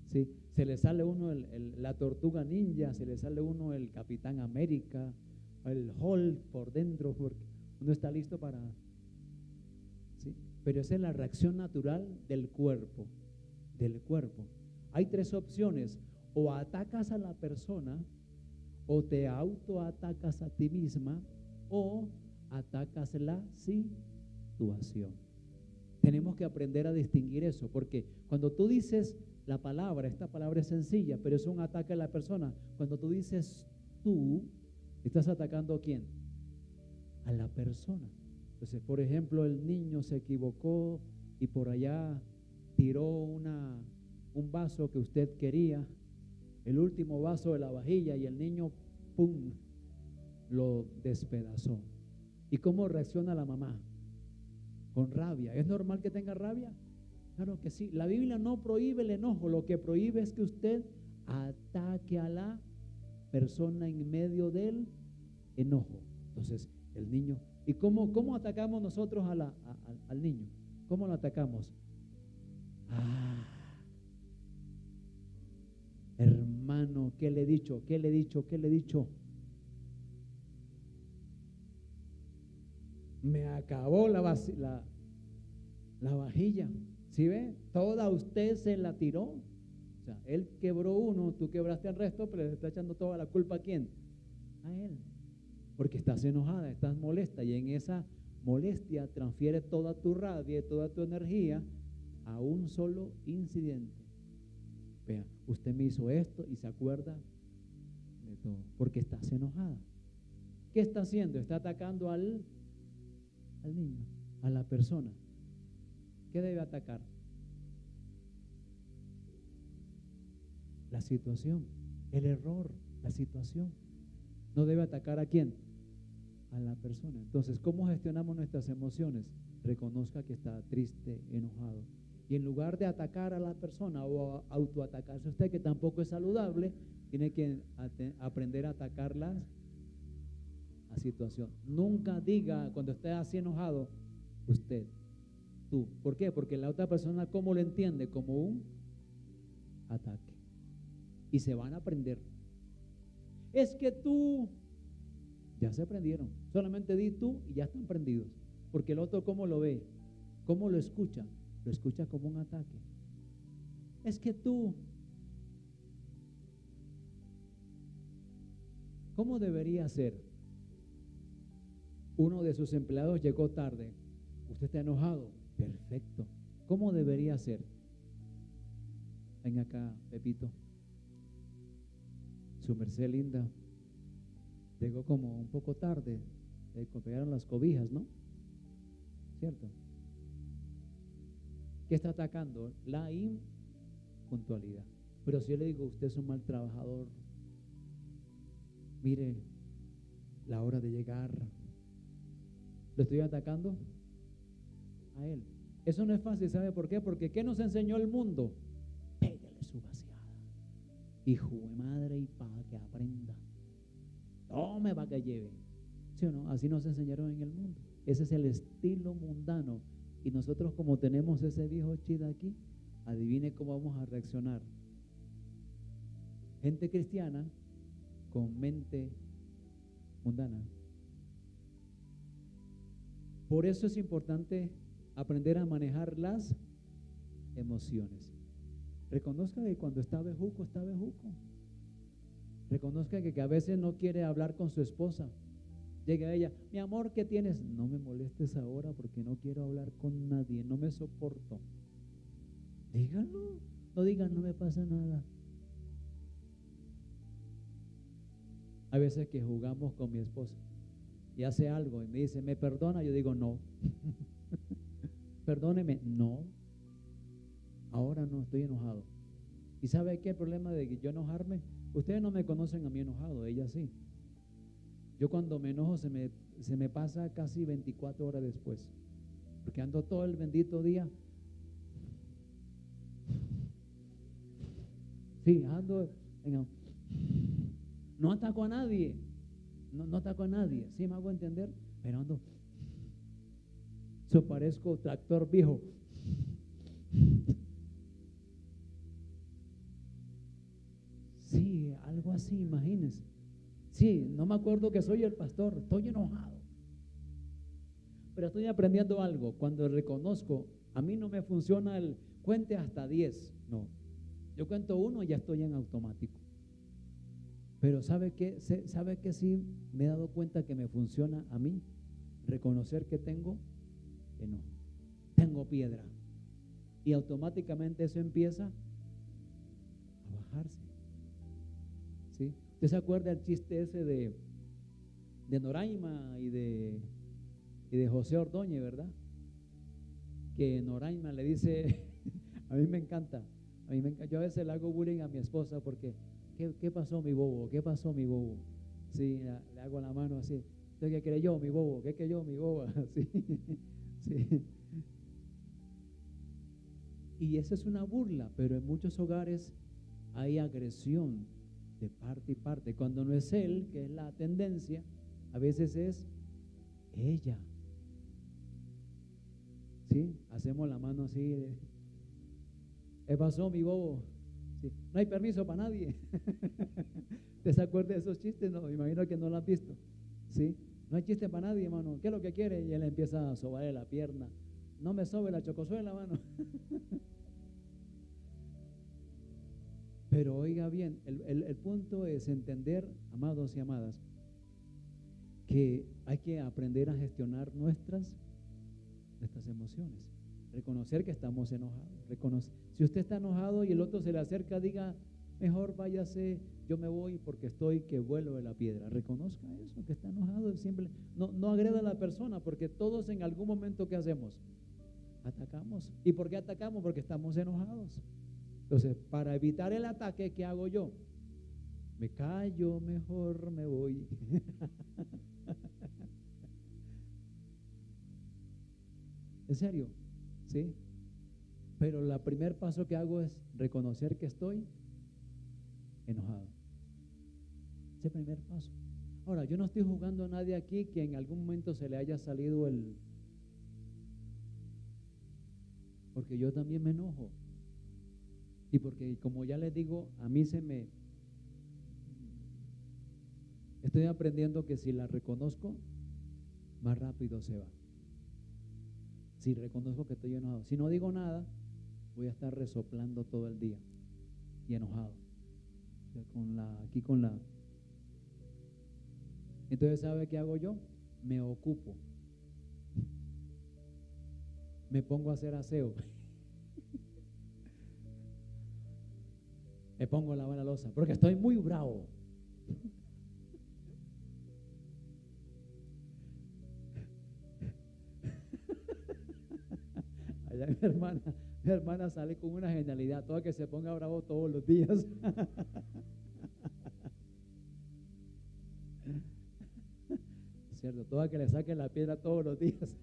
¿sí? Se le sale uno la tortuga ninja, se le sale uno el Capitán América, el Hulk por dentro, porque uno está listo para, ¿sí? Pero esa es la reacción natural del cuerpo, Hay 3 opciones: o atacas a la persona, o te autoatacas a ti misma, o atacas la situación. Tenemos que aprender a distinguir eso, porque cuando tú dices la palabra, esta palabra es sencilla, pero es un ataque a la persona. Cuando tú dices tú, ¿estás atacando a quién? A la persona. Entonces, por ejemplo, el niño se equivocó y por allá tiró un vaso que usted quería, el último vaso de la vajilla, y el niño, ¡pum!, lo despedazó. ¿Y cómo reacciona la mamá? Con rabia. ¿Es normal que tenga rabia? Claro que sí. La Biblia no prohíbe el enojo, lo que prohíbe es que usted ataque a la persona en medio del enojo. Entonces, el niño, ¿y cómo atacamos nosotros al niño? ¿Cómo lo atacamos? Hermano, ¿qué le he dicho? ¿Qué le he dicho? ¿Qué le he dicho? Me acabó la vajilla. ¿Sí ve? Toda usted se la tiró. O sea, él quebró uno, tú quebraste el resto, pero le está echando toda la culpa ¿a quién? A él. Porque estás enojada, estás molesta, y en esa molestia transfiere toda tu rabia y toda tu energía a un solo incidente. golpea. Usted me hizo esto y se acuerda de todo, porque estás enojada. ¿Qué está haciendo? Está atacando al niño, a la persona. ¿Qué debe atacar? La situación, el error, la situación. No debe atacar ¿a quién? A la persona. Entonces, ¿cómo gestionamos nuestras emociones? Reconozca que está triste, enojado. Y en lugar de atacar a la persona o autoatacarse usted, que tampoco es saludable, tiene que aprender a atacar la situación. Nunca diga cuando esté así enojado, usted, tú. ¿Por qué? Porque la otra persona, ¿cómo lo entiende? Como un ataque. Y se van a aprender. Es que tú, ya se aprendieron. Solamente di tú y ya están prendidos. Porque el otro, ¿cómo lo ve? ¿Cómo lo escucha? Lo escucha como un ataque. Es que tú, ¿cómo debería ser? Uno de sus empleados llegó tarde. Usted está enojado. Perfecto. ¿Cómo debería ser? Ven acá, Pepito. Su merced linda. Llegó como un poco tarde. Le copiaron las cobijas, ¿no? ¿Cierto? ¿Qué está atacando? La impuntualidad. Pero si yo le digo, usted es un mal trabajador, mire la hora de llegar, ¿lo estoy atacando? A él. Eso no es fácil, ¿sabe por qué? Porque ¿qué nos enseñó el mundo? Pégale su vaciada. Hijo de madre, y para que aprenda. Tome para que lleve. ¿Sí o no? Así nos enseñaron en el mundo. Ese es el estilo mundano. Y nosotros, como tenemos ese viejo chida aquí, adivine cómo vamos a reaccionar. Gente cristiana con mente mundana. Por eso es importante aprender a manejar las emociones. Reconozca que cuando está bejuco, está bejuco. Reconozca que a veces no quiere hablar con su esposa. Llega ella, mi amor, ¿qué tienes? No me molestes ahora porque no quiero hablar con nadie, no me soporto. Díganlo, no digan, no me pasa nada. Hay veces que jugamos con mi esposa y hace algo y me dice, ¿me perdona? Yo digo, no. Perdóneme, no. Ahora no, estoy enojado. ¿Y sabe qué? El problema de yo enojarme, ustedes no me conocen a mí enojado, ella sí. Yo cuando me enojo se me pasa casi 24 horas después, porque ando todo el bendito día. Sí, ando, no ataco a nadie, no ataco a nadie, ¿sí me hago entender? Pero ando, parezco tractor viejo. Sí, algo así, imagínense. Sí, no me acuerdo que soy el pastor, estoy enojado. Pero estoy aprendiendo algo. Cuando reconozco, a mí no me funciona el cuente hasta 10, no. Yo cuento 1 y ya estoy en automático. Pero ¿sabe qué? ¿Sabe qué sí me he dado cuenta que me funciona a mí? Reconocer que tengo enojo, tengo piedra. Y automáticamente eso empieza a bajarse. ¿Sí? ¿Usted se acuerda el chiste ese de Noraima y de José Ordóñez, verdad? Que Noraima le dice, a mí me encanta, yo a veces le hago bullying a mi esposa porque, ¿qué pasó mi bobo? ¿Qué pasó mi bobo? Sí, le hago la mano así, ¿usted qué creyó mi bobo? ¿Qué creyó mi boba? Sí, sí. Y esa es una burla, pero en muchos hogares hay agresión de parte y parte. Cuando no es él, que es la tendencia, a veces es ella. ¿Sí? Hacemos la mano así. ¿Qué pasó, mi bobo? Sí. No hay permiso para nadie. ¿Te se acuerda de esos chistes? No, me imagino que no lo has visto. ¿Sí? No hay chiste para nadie, hermano. ¿Qué es lo que quiere? Y él empieza a sobarle la pierna. No me sobe la chocosuela, mano. Pero oiga bien, el punto es entender, amados y amadas, que hay que aprender a gestionar nuestras emociones. Reconocer que estamos enojados. Si usted está enojado y el otro se le acerca, diga, mejor váyase, yo me voy porque estoy que vuelo de la piedra. Reconozca eso, que está enojado. No agreda a la persona, porque todos en algún momento, ¿qué hacemos? Atacamos. ¿Y por qué atacamos? Porque estamos enojados. Entonces, para evitar el ataque, ¿qué hago yo? Me callo, mejor me voy. ¿En serio? ¿Sí? Pero el primer paso que hago es reconocer que estoy enojado. Ese primer paso. Ahora, yo no estoy juzgando a nadie aquí que en algún momento se le haya salido porque yo también me enojo. Y porque, como ya les digo, a mí estoy aprendiendo que si la reconozco, más rápido se va. Si reconozco que estoy enojado. Si no digo nada, voy a estar resoplando todo el día y enojado. Entonces, ¿sabe qué hago yo? Me ocupo. Me pongo a hacer aseo. Me pongo a lavar la loza, porque estoy muy bravo. Allá mi hermana sale con una genialidad, toda que se ponga bravo todos los días. Cierto, toda que le saque la piedra todos los días.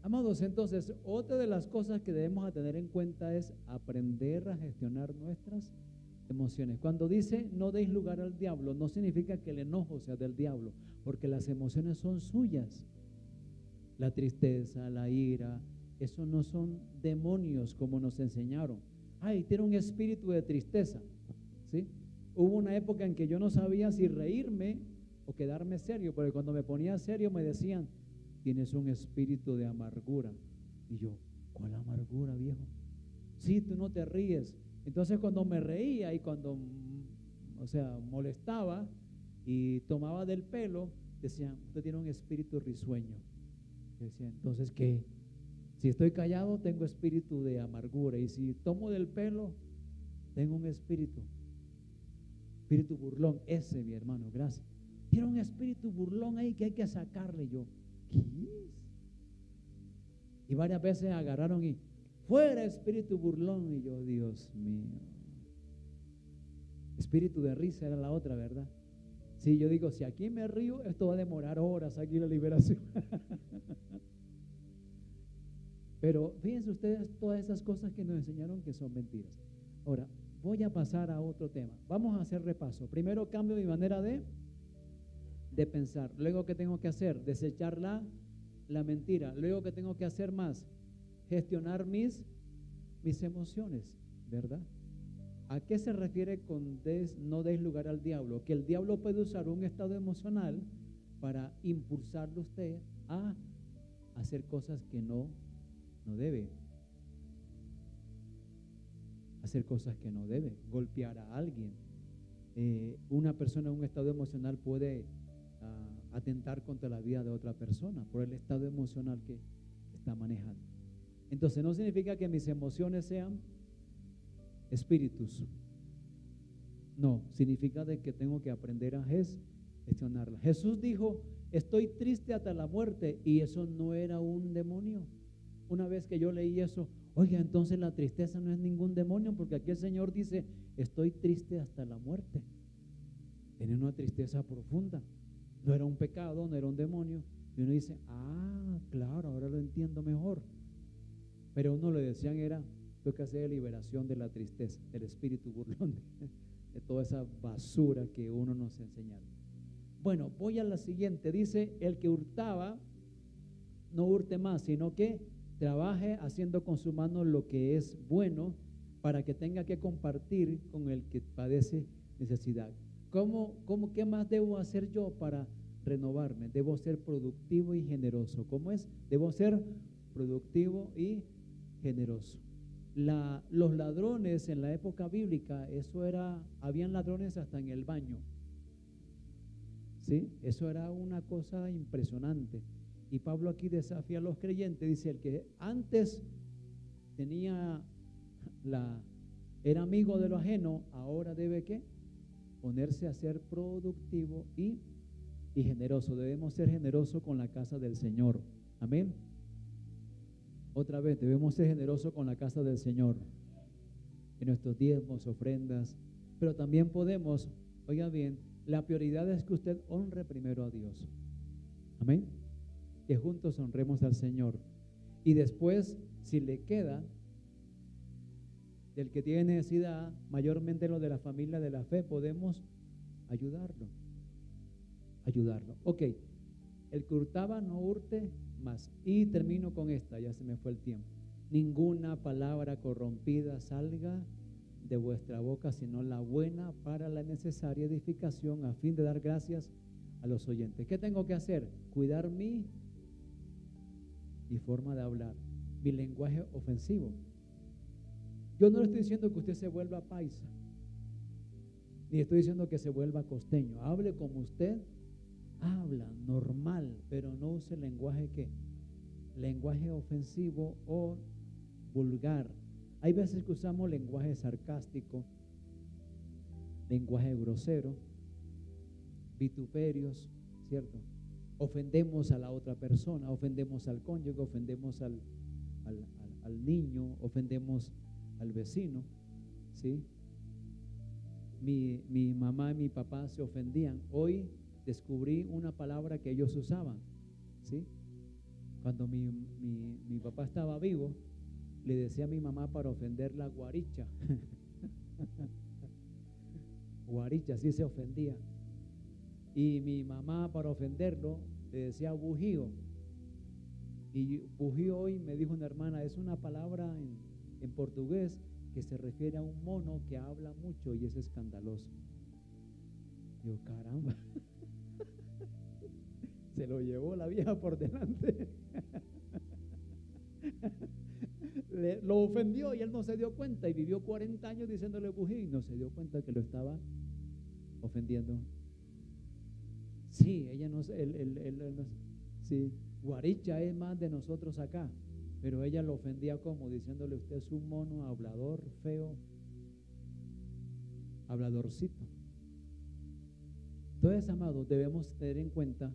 Amados, entonces, otra de las cosas que debemos tener en cuenta es aprender a gestionar nuestras emociones. Cuando dice no deis lugar al diablo, no significa que el enojo sea del diablo, porque las emociones son suyas. La tristeza, la ira, eso no son demonios como nos enseñaron. Ay, tiene un espíritu de tristeza, ¿sí? Hubo una época en que yo no sabía si reírme o quedarme serio, porque cuando me ponía serio me decían, tienes un espíritu de amargura. Y yo, ¿cuál amargura, viejo? Sí, tú no te ríes. Entonces cuando me reía y cuando, molestaba y tomaba del pelo, decían, usted tiene un espíritu risueño. Decían, entonces, ¿qué? Si estoy callado, tengo espíritu de amargura. Y si tomo del pelo, tengo un espíritu burlón. Ese, mi hermano, gracias. Tiene un espíritu burlón ahí que hay que sacarle. Yo, ¿qué es? Y varias veces agarraron y fuera espíritu burlón. Y yo, Dios mío. Espíritu de risa era la otra, ¿verdad? Sí, yo digo, si aquí me río, esto va a demorar horas aquí la liberación. Pero fíjense ustedes todas esas cosas que nos enseñaron que son mentiras. Ahora, voy a pasar a otro tema. Vamos a hacer repaso. Primero, cambio mi manera de pensar. Luego, ¿qué tengo que hacer? Desechar la mentira. Luego, ¿qué tengo que hacer más? Gestionar mis emociones, ¿verdad? ¿A qué se refiere con no deis lugar al diablo? Que el diablo puede usar un estado emocional para impulsarlo usted a hacer cosas que no debe. Hacer cosas que no debe. Golpear a alguien. Una persona en un estado emocional puede atentar contra la vida de otra persona por el estado emocional que está manejando. Entonces no significa que mis emociones sean espíritus. No, significa de que tengo que aprender a gestionarla. Jesús dijo, estoy triste hasta la muerte, y eso no era un demonio. Una vez que yo leí eso, oiga, entonces la tristeza no es ningún demonio, porque aquí el Señor dice, estoy triste hasta la muerte. Tiene una tristeza profunda. No era un pecado, no era un demonio. Y uno dice, claro, ahora lo entiendo mejor. Pero uno le decían era, tengo que hacer liberación de la tristeza, del espíritu burlón, de toda esa basura que uno nos enseñaron. Bueno, voy a la siguiente. Dice, el que hurtaba, no hurte más, sino que trabaje haciendo con su mano lo que es bueno, para que tenga que compartir con el que padece necesidad. ¿Qué más debo hacer yo para renovarme? Debo ser productivo y generoso. ¿Cómo es? Debo ser productivo y generoso. Los ladrones en la época bíblica, habían ladrones hasta en el baño. ¿Sí? Eso era una cosa impresionante. Y Pablo aquí desafía a los creyentes, dice, el que antes era amigo de lo ajeno, ahora debe ¿qué? Ponerse a ser productivo y generoso. Debemos ser generosos con la casa del Señor. Amén. Otra vez, debemos ser generosos con la casa del Señor, en nuestros diezmos, ofrendas, pero también podemos, oiga bien, la prioridad es que usted honre primero a Dios. Amén. Que juntos honremos al Señor. Y después, si le queda, del que tiene necesidad, mayormente lo de la familia de la fe, podemos ayudarlo. Ok, el que hurtaba no hurte más. Y termino con esta, ya se me fue el tiempo. Ninguna palabra corrompida salga de vuestra boca, sino la buena para la necesaria edificación, a fin de dar gracias a los oyentes. ¿Qué tengo que hacer? Cuidar mi forma de hablar, mi lenguaje ofensivo. Yo no le estoy diciendo que usted se vuelva paisa, ni estoy diciendo que se vuelva costeño. Hable como usted habla, normal, pero no use lenguaje ofensivo o vulgar. Hay veces que usamos lenguaje sarcástico, lenguaje grosero, vituperios, ¿cierto? Ofendemos a la otra persona, ofendemos al cónyuge, ofendemos al niño, ofendemos al vecino, ¿sí? Mi mamá y mi papá se ofendían. Hoy descubrí una palabra que ellos usaban, ¿sí? Cuando mi papá estaba vivo, le decía a mi mamá para ofenderla guaricha. Guaricha, así se ofendía. Y mi mamá, para ofenderlo, le decía bujío. Y bujío, hoy me dijo una hermana, es una palabra en portugués que se refiere a un mono que habla mucho y es escandaloso. Yo, caramba. Se lo llevó la vieja por delante. Lo ofendió y él no se dio cuenta, y vivió 40 años diciéndole bujío y no se dio cuenta que lo estaba ofendiendo. Sí, ella no, sí, guaricha es más de nosotros acá, pero ella lo ofendía como diciéndole, usted es un mono hablador, feo, habladorcito. Entonces, amados, debemos tener en cuenta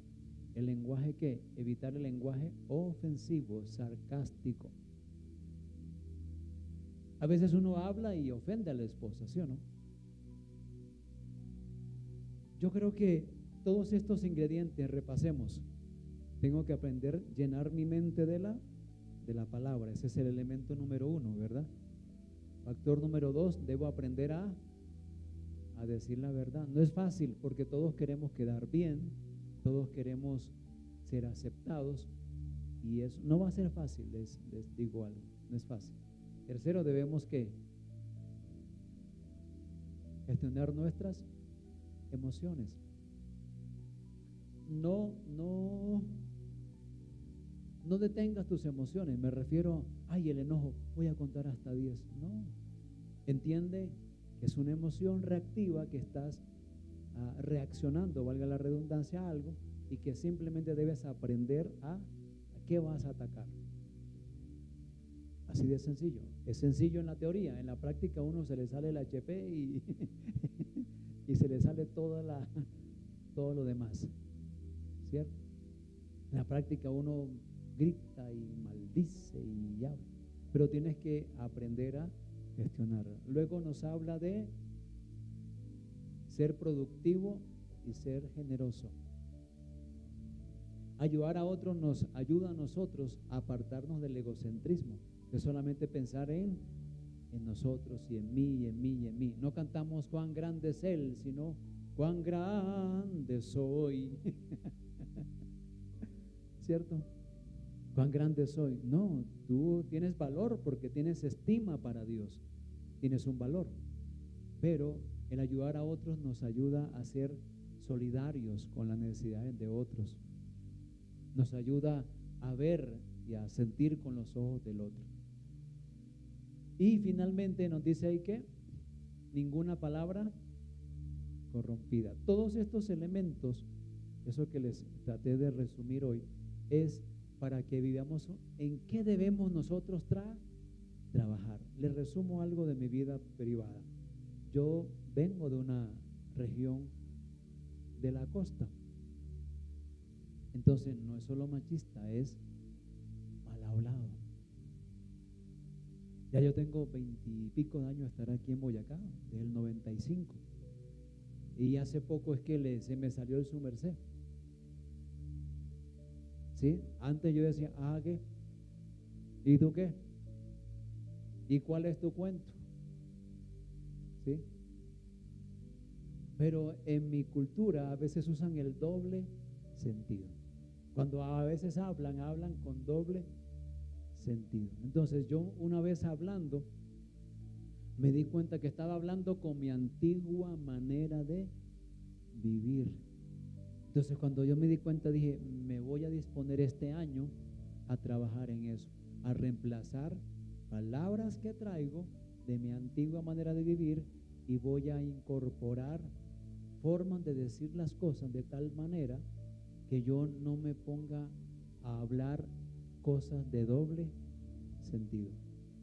el lenguaje evitar el lenguaje ofensivo, sarcástico. A veces uno habla y ofende a la esposa, ¿sí o no? Yo creo que todos estos ingredientes, repasemos. Tengo que aprender a llenar mi mente de la palabra. Ese es el elemento número 1, ¿verdad? Factor número 2, debo aprender a decir la verdad. No es fácil porque todos queremos quedar bien, todos queremos ser aceptados, y eso no va a ser fácil, les digo algo, no es fácil. Tercero, debemos gestionar nuestras emociones. No detengas tus emociones. Me refiero, el enojo, voy a contar hasta 10. No, entiende que es una emoción reactiva, que estás reaccionando, valga la redundancia, a algo, y que simplemente debes aprender a qué vas a atacar. Así de sencillo. Es sencillo en la teoría, en la práctica a uno se le sale el HP y se le sale todo lo demás, ¿cierto? En la práctica uno grita y maldice y habla, pero tienes que aprender a gestionar. Luego nos habla de ser productivo y ser generoso. Ayudar a otros nos ayuda a nosotros a apartarnos del egocentrismo, de solamente pensar en nosotros y en mí, y en mí, y en mí. No cantamos cuán grande es Él, sino cuán grande soy. ¿Cierto? Cuán grande soy. No, tú tienes valor porque tienes estima para Dios. Tienes un valor. Pero el ayudar a otros nos ayuda a ser solidarios con las necesidades de otros. Nos ayuda a ver y a sentir con los ojos del otro. Y finalmente nos dice ahí que ninguna palabra corrompida. Todos estos elementos, eso que les traté de resumir hoy, es para que vivamos en qué debemos nosotros trabajar. Les resumo algo de mi vida privada. Yo vengo de una región de la costa. Entonces no es solo machista, es mal hablado. Ya yo tengo 20 y pico de años de estar aquí en Boyacá, desde el 95. Y hace poco es que se me salió el su merced. ¿Sí? Antes yo decía, ¿qué? ¿Y tú qué? ¿Y cuál es tu cuento? ¿Sí? Pero en mi cultura a veces usan el doble sentido. Cuando a veces hablan con doble sentido. Entonces yo una vez hablando me di cuenta que estaba hablando con mi antigua manera de vivir. Entonces cuando yo me di cuenta dije, me voy a disponer este año a trabajar en eso, a reemplazar palabras que traigo de mi antigua manera de vivir y voy a incorporar formas de decir las cosas de tal manera que yo no me ponga a hablar cosas de doble sentido.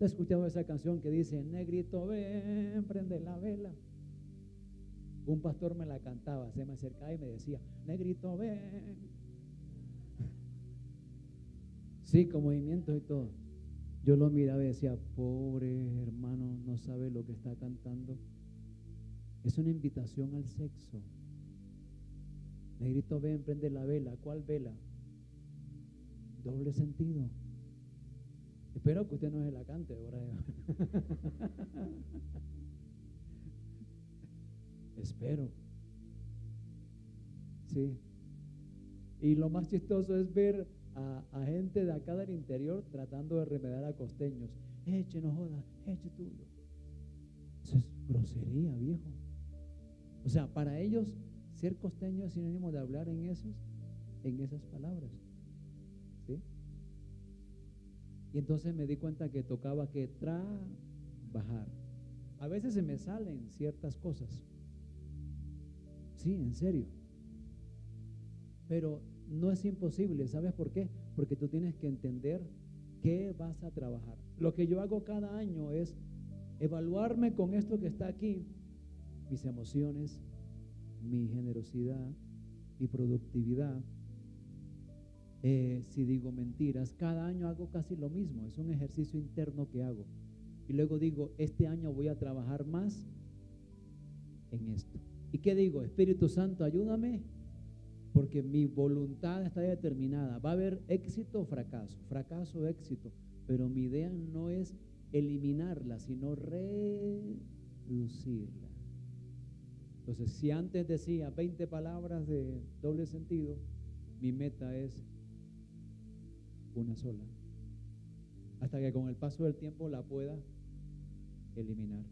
¿Has escuchado esa canción que dice, negrito ven, prende la vela? Un pastor me la cantaba, se me acercaba y me decía, negrito ven. Sí, con movimientos y todo. Yo lo miraba y decía, pobre hermano, no sabe lo que está cantando. Es una invitación al sexo. Negrito ven, prende la vela. ¿Cuál vela? Doble sentido. Espero que usted no se la cante, ¿verdad? Espero. Sí. Y lo más chistoso es ver a gente de acá del interior tratando de remediar a costeños. Eche, no joda, eche tuyo. Eso es grosería, viejo. O sea, para ellos ser costeño es sinónimo de hablar en esas palabras. ¿Sí? Y entonces me di cuenta que tocaba que trabajar. A veces se me salen ciertas cosas. Sí, en serio. Pero no es imposible. ¿Sabes por qué? Porque tú tienes que entender qué vas a trabajar. Lo que yo hago cada año es evaluarme con esto que está aquí, mis emociones, mi generosidad, mi productividad. Si digo mentiras, cada año hago casi lo mismo. Es un ejercicio interno que hago. Y luego digo, este año voy a trabajar más en esto. ¿Y qué digo? Espíritu Santo, ayúdame, porque mi voluntad está determinada. Va a haber éxito o fracaso, fracaso o éxito, pero mi idea no es eliminarla, sino reducirla. Entonces, si antes decía 20 palabras de doble sentido, mi meta es una sola, hasta que con el paso del tiempo la pueda eliminar.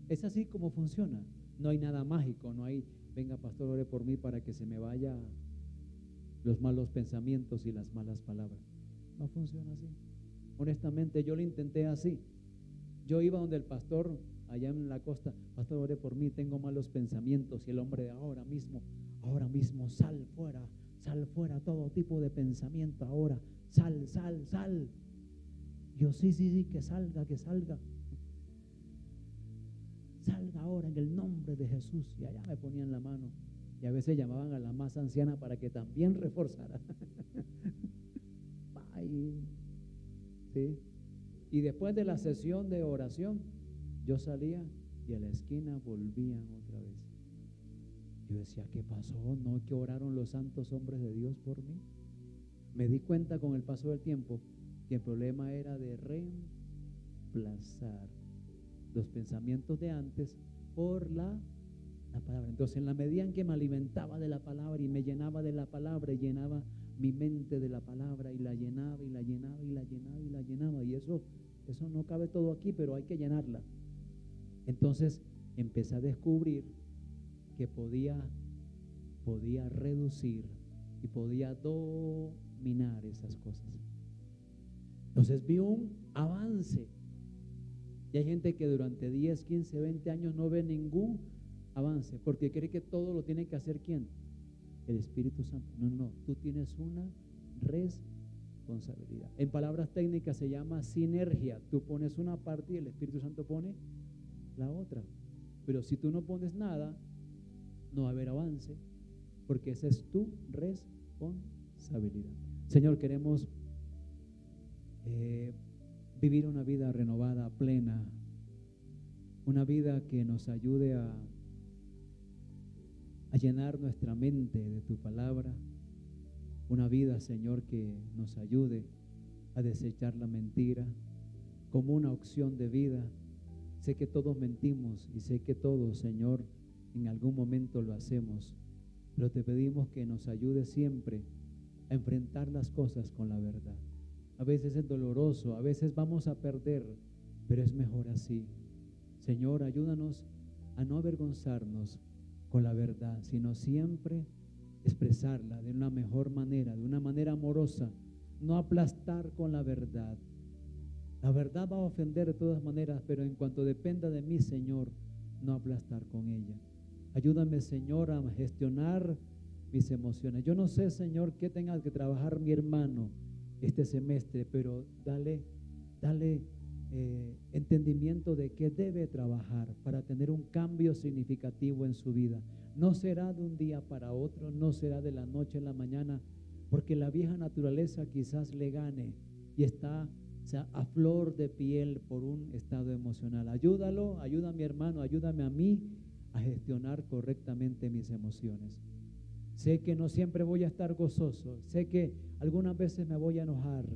Es así como funciona. No hay nada mágico, no hay, venga pastor, ore por mí para que se me vaya los malos pensamientos y las malas palabras. No funciona así. Honestamente, yo lo intenté así. Yo iba donde el pastor allá en la costa, pastor, ore por mí, tengo malos pensamientos. Y el hombre, ahora mismo, sal fuera todo tipo de pensamiento ahora, sal. Yo sí, que salga. Salga ahora en el nombre de Jesús. Y allá me ponían la mano. Y a veces llamaban a la más anciana para que también reforzara. ¿Sí? Y después de la sesión de oración, yo salía y a la esquina volvían otra vez. Yo decía, ¿qué pasó? ¿No que oraron los santos hombres de Dios por mí? Me di cuenta con el paso del tiempo que el problema era de reemplazar los pensamientos de antes por la palabra. Entonces, en la medida en que me alimentaba de la palabra y me llenaba de la palabra y llenaba mi mente de la palabra y la llenaba, y eso no cabe todo aquí, pero hay que llenarla. Entonces, empecé a descubrir que podía reducir y podía dominar esas cosas. Entonces vi un avance. Y hay gente que durante 10, 15, 20 años no ve ningún avance, porque cree que todo lo tiene que hacer ¿quién? el Espíritu Santo. No, tú tienes una responsabilidad. En palabras técnicas se llama sinergia. Tú pones una parte y el Espíritu Santo pone la otra. Pero si tú no pones nada, no va a haber avance, porque esa es tu responsabilidad. Señor, queremos vivir una vida renovada, plena, una vida que nos ayude a llenar nuestra mente de tu palabra, una vida, Señor, que nos ayude a desechar la mentira como una opción de vida. Sé que todos mentimos y sé que todos, Señor, en algún momento lo hacemos, pero te pedimos que nos ayude siempre a enfrentar las cosas con la verdad. A veces es doloroso, a veces vamos a perder, pero es mejor así. Señor, ayúdanos a no avergonzarnos con la verdad, sino siempre expresarla de una mejor manera, de una manera amorosa, no aplastar con la verdad. La verdad va a ofender de todas maneras, pero en cuanto dependa de mí, Señor, no aplastar con ella. Ayúdame, Señor, a gestionar mis emociones. Yo no sé, Señor, qué tenga que trabajar mi hermano este semestre, pero dale entendimiento de qué debe trabajar para tener un cambio significativo en su vida. No será de un día para otro, no será de la noche a la mañana, porque la vieja naturaleza quizás le gane y está a flor de piel por un estado emocional. Ayúdalo, ayuda a mi hermano, ayúdame a mí a gestionar correctamente mis emociones. Sé que no siempre voy a estar gozoso, sé que algunas veces me voy a enojar,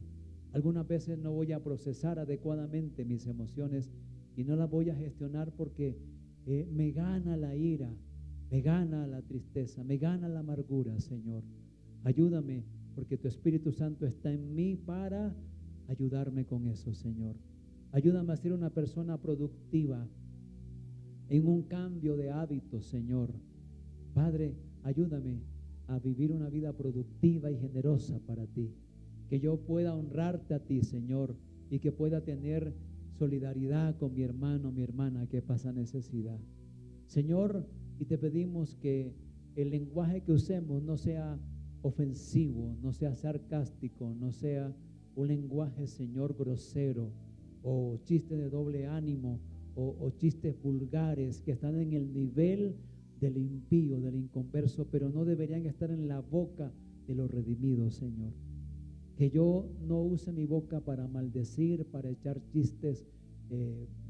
algunas veces no voy a procesar adecuadamente mis emociones y no las voy a gestionar porque me gana la ira, me gana la tristeza, me gana la amargura, Señor. Ayúdame porque tu Espíritu Santo está en mí para ayudarme con eso, Señor. Ayúdame a ser una persona productiva en un cambio de hábitos, Señor. Padre, ayúdame a vivir una vida productiva y generosa para ti. Que yo pueda honrarte a ti, Señor, y que pueda tener solidaridad con mi hermano, mi hermana que pasa necesidad. Señor, y te pedimos que el lenguaje que usemos no sea ofensivo, no sea sarcástico, no sea un lenguaje, Señor, grosero o chistes de doble ánimo o chistes vulgares que están en el nivel del impío, del inconverso, pero no deberían estar en la boca de los redimidos, Señor. Que yo no use mi boca para maldecir, para echar chistes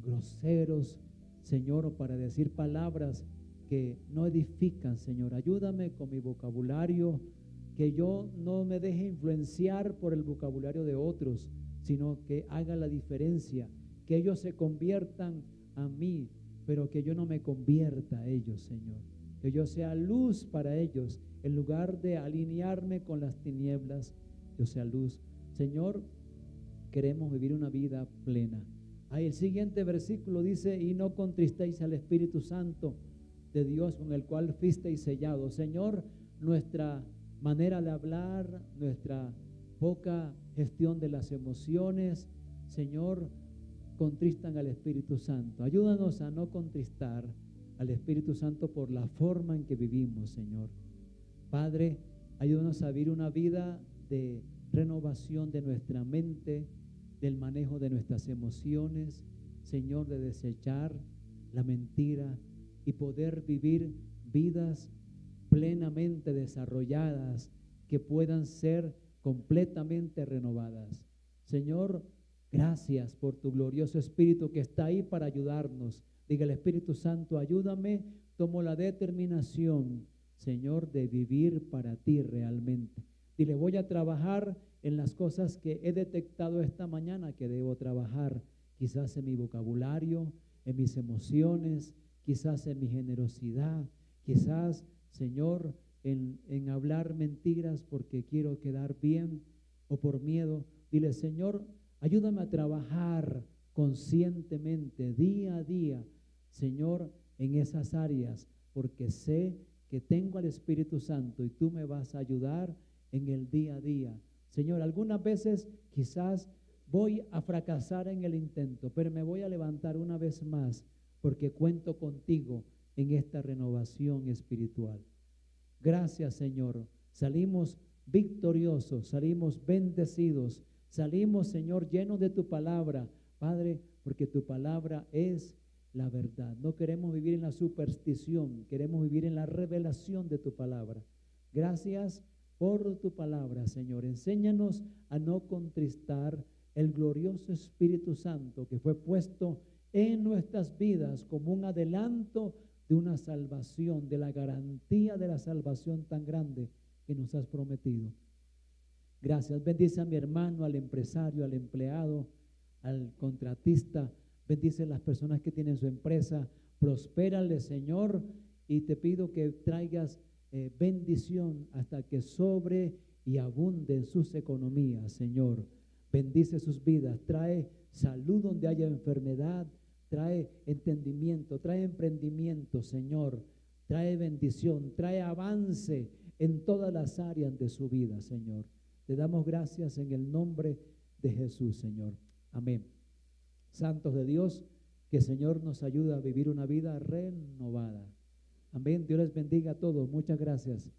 groseros, Señor, o para decir palabras que no edifican, Señor. Ayúdame con mi vocabulario, que yo no me deje influenciar por el vocabulario de otros, sino que haga la diferencia, que ellos se conviertan a mí, pero que yo no me convierta a ellos, Señor. Que yo sea luz para ellos, en lugar de alinearme con las tinieblas, yo sea luz. Señor, queremos vivir una vida plena. Ahí el siguiente versículo dice: y no contristéis al Espíritu Santo de Dios, con el cual fuisteis sellados. Señor, nuestra manera de hablar, nuestra poca gestión de las emociones, Señor, contristan al Espíritu Santo. Ayúdanos a no contristar al Espíritu Santo por la forma en que vivimos, Señor. Padre, ayúdanos a vivir una vida de renovación de nuestra mente, del manejo de nuestras emociones, Señor, de desechar la mentira y poder vivir vidas plenamente desarrolladas que puedan ser completamente renovadas. Señor, gracias por tu glorioso Espíritu que está ahí para ayudarnos. Diga el Espíritu Santo: ayúdame, tomo la determinación, Señor, de vivir para ti realmente. Dile: voy a trabajar en las cosas que he detectado esta mañana que debo trabajar, quizás en mi vocabulario, en mis emociones, quizás en mi generosidad, quizás, Señor, en hablar mentiras porque quiero quedar bien o por miedo. Dile: Señor, ayúdame a trabajar conscientemente, día a día, Señor, en esas áreas, porque sé que tengo al Espíritu Santo y tú me vas a ayudar en el día a día. Señor, algunas veces quizás voy a fracasar en el intento, pero me voy a levantar una vez más porque cuento contigo en esta renovación espiritual. Gracias, Señor. Salimos victoriosos, salimos bendecidos, salimos, Señor, llenos de tu palabra, Padre, porque tu palabra es la verdad. No queremos vivir en la superstición, queremos vivir en la revelación de tu palabra. Gracias por tu palabra, Señor. Enséñanos a no contristar el glorioso Espíritu Santo que fue puesto en nuestras vidas como un adelanto de una salvación, de la garantía de la salvación tan grande que nos has prometido. Gracias. Bendice a mi hermano, al empresario, al empleado, al contratista. Bendice a las personas que tienen su empresa. Prospérale, Señor, y te pido que traigas bendición hasta que sobre y abunde en sus economías, Señor. Bendice sus vidas. Trae salud donde haya enfermedad. Trae entendimiento, trae emprendimiento, Señor. Trae bendición, trae avance en todas las áreas de su vida, Señor. Te damos gracias en el nombre de Jesús, Señor. Amén. Santos de Dios, que el Señor nos ayude a vivir una vida renovada. Amén. Dios les bendiga a todos. Muchas gracias.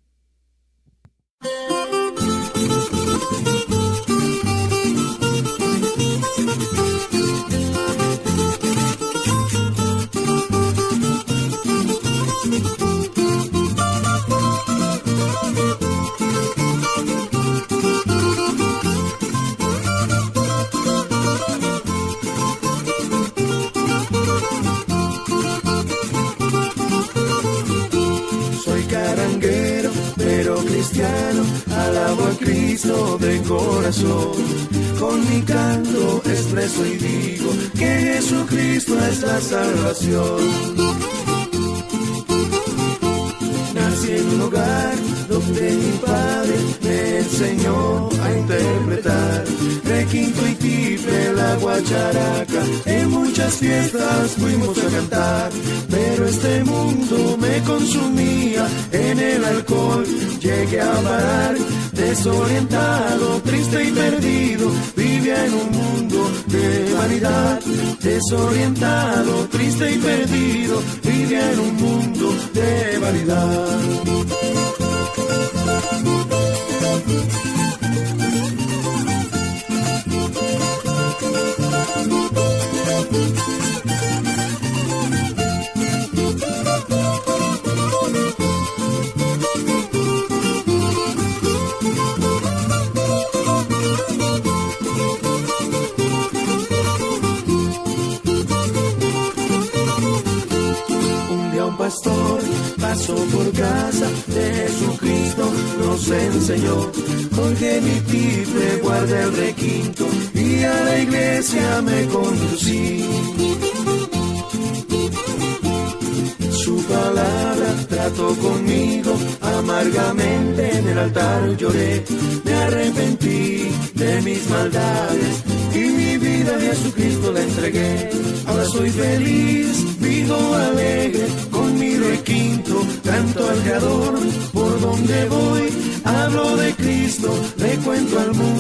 Cristiano, alabo a Cristo de corazón. Con mi canto expreso y digo que Jesucristo es la salvación. Nací en un hogar donde mi padre me enseñó a interpretar requinto y tiple, la guacharaca. En muchas fiestas fuimos a cantar, pero este mundo me consumía. En el alcohol llegué a parar, desorientado, triste y perdido. Vivía en un mundo de vanidad, desorientado, triste y perdido. Vivía en un mundo de vanidad. Pastor pasó por casa de Jesucristo, nos enseñó, porque mi tiple guarda el requinto y a la iglesia me conducí. Su palabra trató conmigo amargamente, en el altar lloré, me arrepentí de mis maldades y mi vida a Jesucristo la entregué. Ahora soy feliz, vivo alegre, con mi requinto canto al Creador. Por donde voy hablo de Cristo, le cuento al mundo